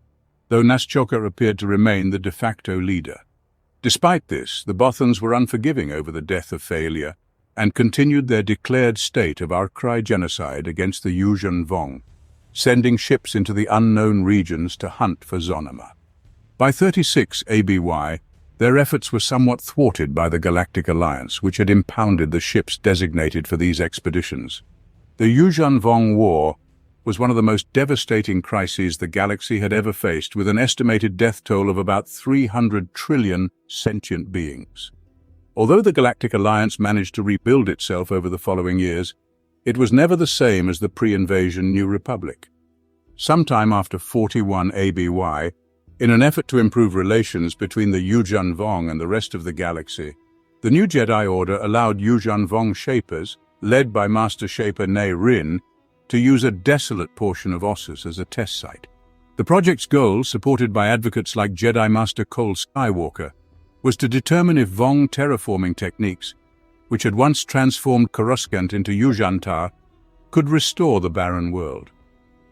Speaker 1: though Naschoka appeared to remain the de facto leader. Despite this, the Bothans were unforgiving over the death of Failure and continued their declared state of outcry genocide against the Yuuzhan Vong, sending ships into the unknown regions to hunt for Zonama. By 36 ABY, their efforts were somewhat thwarted by the Galactic Alliance, which had impounded the ships designated for these expeditions. The Yuuzhan Vong War was one of the most devastating crises the galaxy had ever faced, with an estimated death toll of about 300 trillion sentient beings. Although the Galactic Alliance managed to rebuild itself over the following years, it was never the same as the pre-invasion New Republic. Sometime after 41 ABY, in an effort to improve relations between the Yuuzhan Vong and the rest of the galaxy, the new Jedi Order allowed Yuuzhan Vong Shapers, led by Master Shaper Ne Rin, to use a desolate portion of Ossus as a test site. The project's goal, supported by advocates like Jedi Master Cole Skywalker, was to determine if Vong terraforming techniques, which had once transformed Coruscant into Yuuzhan, could restore the barren world.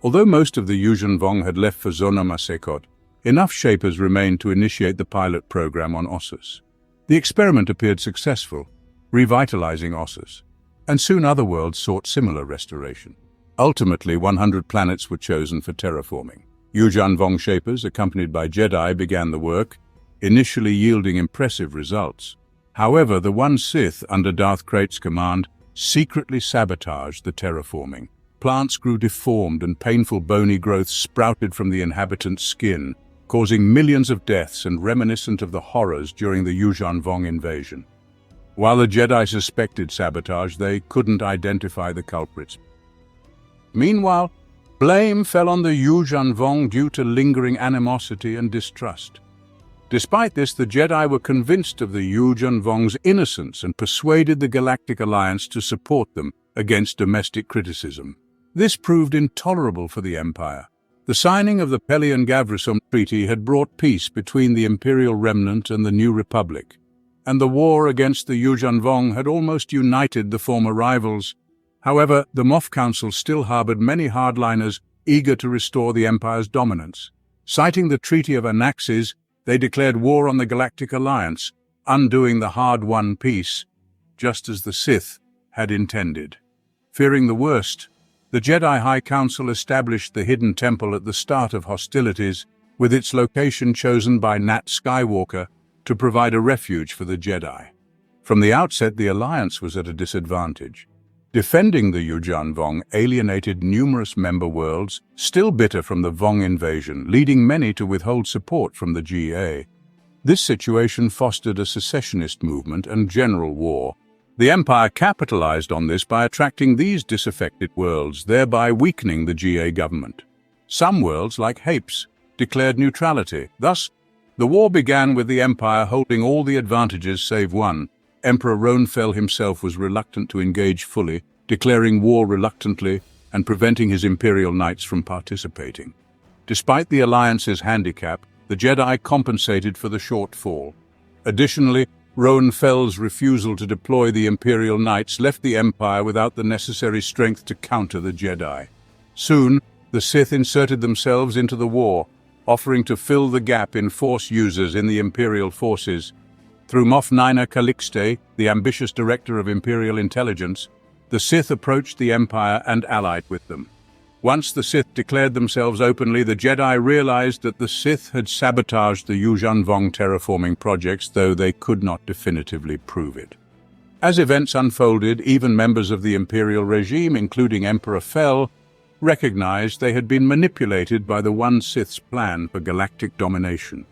Speaker 1: Although most of the Yuuzhan Vong had left for Zonama Sekot, enough Shapers remained to initiate the pilot program on Ossus. The experiment appeared successful, revitalizing Ossus, and soon other worlds sought similar restoration. Ultimately, 100 planets were chosen for terraforming. Yuuzhan Vong Shapers, accompanied by Jedi, began the work, initially yielding impressive results. However, the one Sith, under Darth Krayt's command, secretly sabotaged the terraforming. Plants grew deformed and painful bony growths sprouted from the inhabitants' skin, causing millions of deaths and reminiscent of the horrors during the Yuuzhan Vong invasion. While the Jedi suspected sabotage, they couldn't identify the culprits. Meanwhile, blame fell on the Yuuzhan Vong due to lingering animosity and distrust. Despite this, the Jedi were convinced of the Yuuzhan Vong's innocence and persuaded the Galactic Alliance to support them against domestic criticism. This proved intolerable for the Empire. The signing of the Pelion-Gavrisum Treaty had brought peace between the Imperial Remnant and the New Republic, and the war against the Yuuzhan Vong had almost united the former rivals. However, the Moff Council still harbored many hardliners eager to restore the Empire's dominance. Citing the Treaty of Anaxes, they declared war on the Galactic Alliance, undoing the hard-won peace, just as the Sith had intended. Fearing the worst, the Jedi High Council established the Hidden Temple at the start of hostilities, with its location chosen by Nat Skywalker to provide a refuge for the Jedi. From the outset, the Alliance was at a disadvantage. Defending the Yuuzhan Vong alienated numerous member worlds, still bitter from the Vong invasion, leading many to withhold support from the GA. This situation fostered a secessionist movement and general war. The Empire capitalized on this by attracting these disaffected worlds, thereby weakening the GA government. Some worlds, like Hapes, declared neutrality. Thus, the war began with the Empire holding all the advantages save one. Emperor Ronfell himself was reluctant to engage fully, declaring war reluctantly and preventing his Imperial Knights from participating. Despite the Alliance's handicap, the Jedi compensated for the shortfall. Additionally, Ronfell's refusal to deploy the Imperial Knights left the Empire without the necessary strength to counter the Jedi. Soon, the Sith inserted themselves into the war, offering to fill the gap in Force users in the Imperial forces. Through Moff Nina Calixte, the ambitious director of Imperial Intelligence, the Sith approached the Empire and allied with them. Once the Sith declared themselves openly, the Jedi realized that the Sith had sabotaged the Yuuzhan Vong terraforming projects, though they could not definitively prove it. As events unfolded, even members of the Imperial regime, including Emperor Fel, recognized they had been manipulated by the One Sith's plan for galactic domination.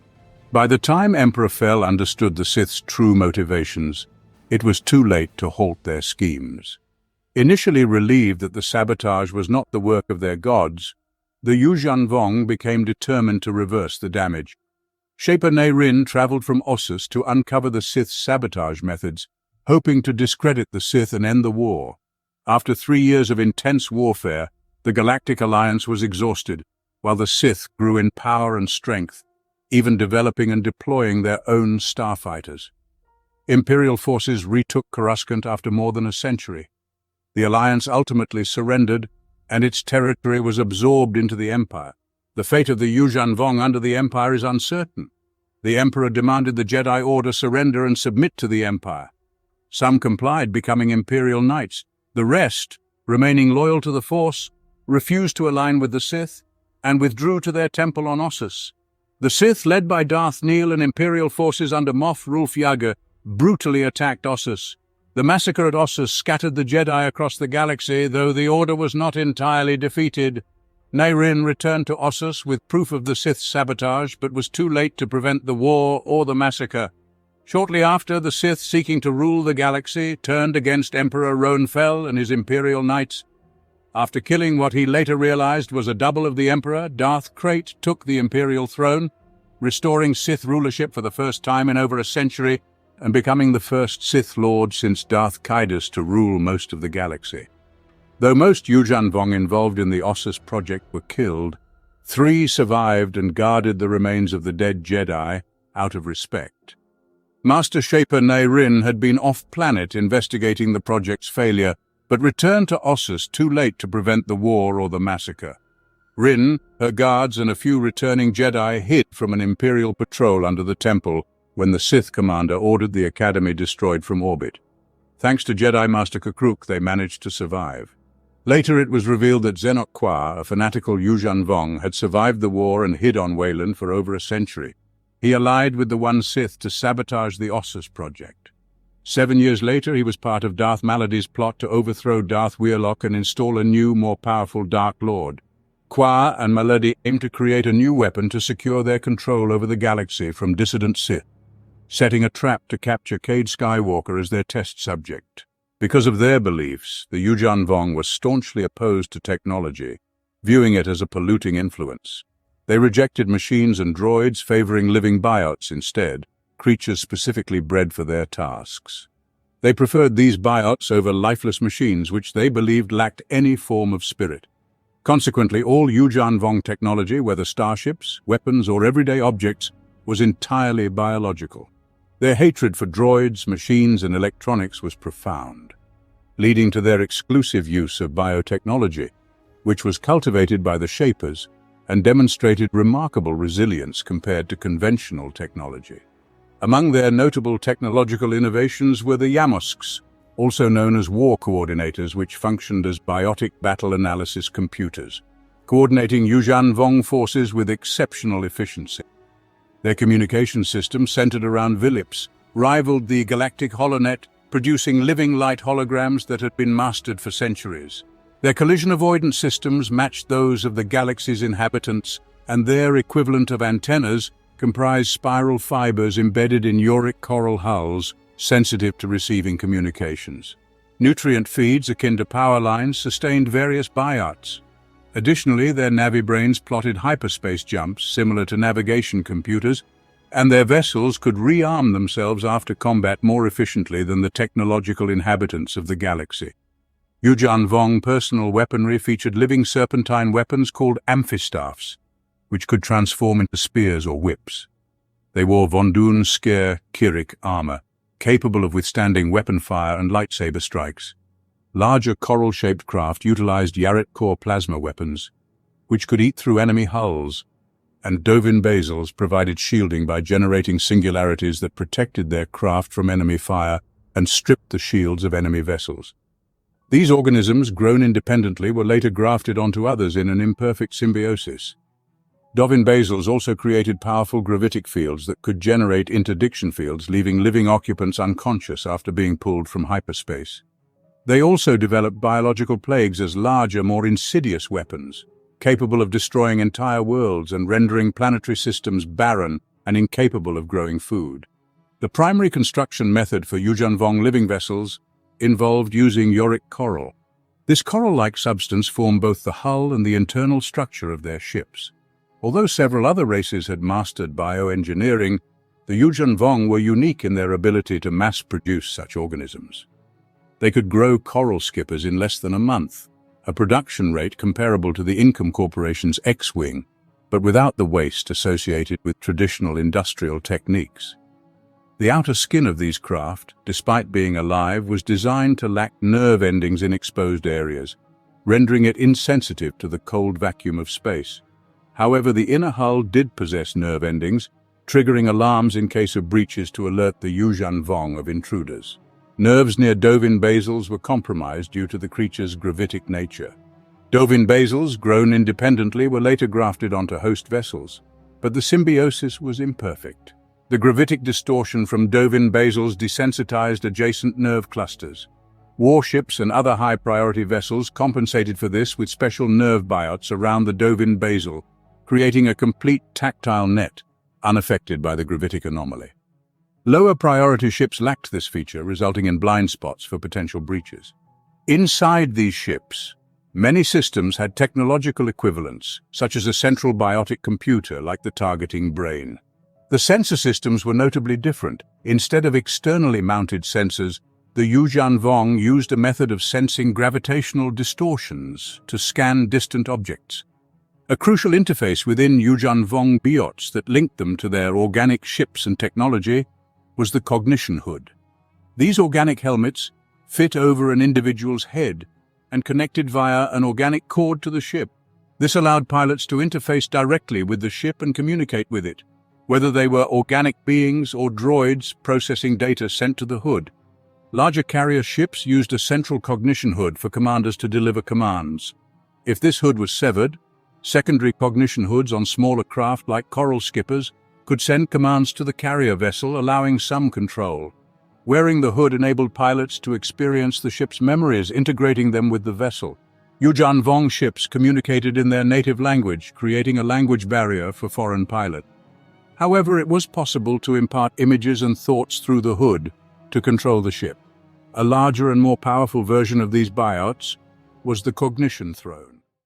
Speaker 1: By the time Emperor Fel understood the Sith's true motivations, it was too late to halt their schemes. Initially relieved that the sabotage was not the work of their gods, the Yuuzhan Vong became determined to reverse the damage. Shaper Nayrin traveled from Ossus to uncover the Sith's sabotage methods, hoping to discredit the Sith and end the war. After 3 years of intense warfare, the Galactic Alliance was exhausted, while the Sith grew in power and strength, even developing and deploying their own starfighters. Imperial forces retook Coruscant after more than a century. The Alliance ultimately surrendered, and its territory was absorbed into the Empire. The fate of the Yuuzhan Vong under the Empire is uncertain. The Emperor demanded the Jedi Order surrender and submit to the Empire. Some complied, becoming Imperial Knights. The rest, remaining loyal to the Force, refused to align with the Sith and withdrew to their temple on Ossus. The Sith, led by Darth Nihil and Imperial forces under Moff Rulf-Yaga, brutally attacked Ossus. The massacre at Ossus scattered the Jedi across the galaxy, though the Order was not entirely defeated. Nayrin returned to Ossus with proof of the Sith's sabotage, but was too late to prevent the war or the massacre. Shortly after, the Sith, seeking to rule the galaxy, turned against Emperor Ronfell and his Imperial Knights. After killing what he later realized was a double of the Emperor, Darth Krayt took the Imperial throne, restoring Sith rulership for the first time in over a century and becoming the first Sith Lord since Darth Caedus to rule most of the galaxy. Though most Yuuzhan Vong involved in the Ossus project were killed, 3 survived and guarded the remains of the dead Jedi out of respect. Master Shaper Nayrin had been off-planet investigating the project's failure, but returned to Ossus too late to prevent the war or the massacre. Rin, her guards, and a few returning Jedi hid from an Imperial patrol under the temple when the Sith commander ordered the Academy destroyed from orbit. Thanks to Jedi Master Kakruk, they managed to survive. Later it was revealed that Zenok Kwa, a fanatical Yuuzhan Vong, had survived the war and hid on Wayland for over a century. He allied with the One Sith to sabotage the Ossus project. 7 years later, he was part of Darth Malady's plot to overthrow Darth Weirlock and install a new, more powerful Dark Lord. Kwa and Malady aimed to create a new weapon to secure their control over the galaxy from dissident Sith, setting a trap to capture Cade Skywalker as their test subject. Because of their beliefs, the Yuuzhan Vong were staunchly opposed to technology, viewing it as a polluting influence. They rejected machines and droids, favoring living biots instead, creatures specifically bred for their tasks. They preferred these biots over lifeless machines, which they believed lacked any form of spirit. Consequently, all Yuuzhan Vong technology, whether starships, weapons, or everyday objects, was entirely biological. Their hatred for droids, machines, and electronics was profound, leading to their exclusive use of biotechnology, which was cultivated by the Shapers and demonstrated remarkable resilience compared to conventional technology. Among their notable technological innovations were the Yamosks, also known as war coordinators, which functioned as biotic battle analysis computers, coordinating Yuuzhan Vong forces with exceptional efficiency. Their communication system, centered around Vilips, rivaled the Galactic HoloNet, producing living light holograms that had been mastered for centuries. Their collision avoidance systems matched those of the galaxy's inhabitants, and their equivalent of antennas comprised spiral fibers embedded in Yorick coral hulls, sensitive to receiving communications. Nutrient feeds akin to power lines sustained various biots. Additionally, their navibrains plotted hyperspace jumps similar to navigation computers, and their vessels could rearm themselves after combat more efficiently than the technological inhabitants of the galaxy. Yuuzhan Vong personal weaponry featured living serpentine weapons called amphistaffs, which could transform into spears or whips. They wore Vondoon Sker Kirik armor, capable of withstanding weapon fire and lightsaber strikes. Larger coral-shaped craft utilized Yaret core plasma weapons, which could eat through enemy hulls, and Dovin basils provided shielding by generating singularities that protected their craft from enemy fire and stripped the shields of enemy vessels. These organisms, grown independently, were later grafted onto others in an imperfect symbiosis. Dovin basils also created powerful gravitic fields that could generate interdiction fields, leaving living occupants unconscious after being pulled from hyperspace. They also developed biological plagues as larger, more insidious weapons, capable of destroying entire worlds and rendering planetary systems barren and incapable of growing food. The primary construction method for Yuuzhan Vong living vessels involved using Yorick coral. This coral-like substance formed both the hull and the internal structure of their ships. Although several other races had mastered bioengineering, the Yuuzhan Vong were unique in their ability to mass-produce such organisms. They could grow coral skippers in less than a month, a production rate comparable to the Income Corporation's X-Wing, but without the waste associated with traditional industrial techniques. The outer skin of these craft, despite being alive, was designed to lack nerve endings in exposed areas, rendering it insensitive to the cold vacuum of space. However, the inner hull did possess nerve endings, triggering alarms in case of breaches to alert the Yuuzhan Vong of intruders. Nerves near Dovin basils were compromised due to the creature's gravitic nature. Dovin basils, grown independently, were later grafted onto host vessels, but the symbiosis was imperfect. The gravitic distortion from Dovin basils desensitized adjacent nerve clusters. Warships and other high-priority vessels compensated for this with special nerve biots around the Dovin basil, creating a complete tactile net, unaffected by the gravitic anomaly. Lower priority ships lacked this feature, resulting in blind spots for potential breaches. Inside these ships, many systems had technological equivalents, such as a central biotic computer like the targeting brain. The sensor systems were notably different. Instead of externally mounted sensors, the Yuuzhan Vong used a method of sensing gravitational distortions to scan distant objects. A crucial interface within Yuuzhan Vong biots that linked them to their organic ships and technology was the cognition hood. These organic helmets fit over an individual's head and connected via an organic cord to the ship. This allowed pilots to interface directly with the ship and communicate with it, whether they were organic beings or droids processing data sent to the hood. Larger carrier ships used a central cognition hood for commanders to deliver commands. If this hood was severed, secondary cognition hoods on smaller craft like coral skippers could send commands to the carrier vessel, allowing some control. Wearing the hood enabled pilots to experience the ship's memories, integrating them with the vessel. Yuuzhan Vong ships communicated in their native language, creating a language barrier for foreign pilots. However, it was possible to impart images and thoughts through the hood to control the ship. A larger and more powerful version of these biots was the cognition throne.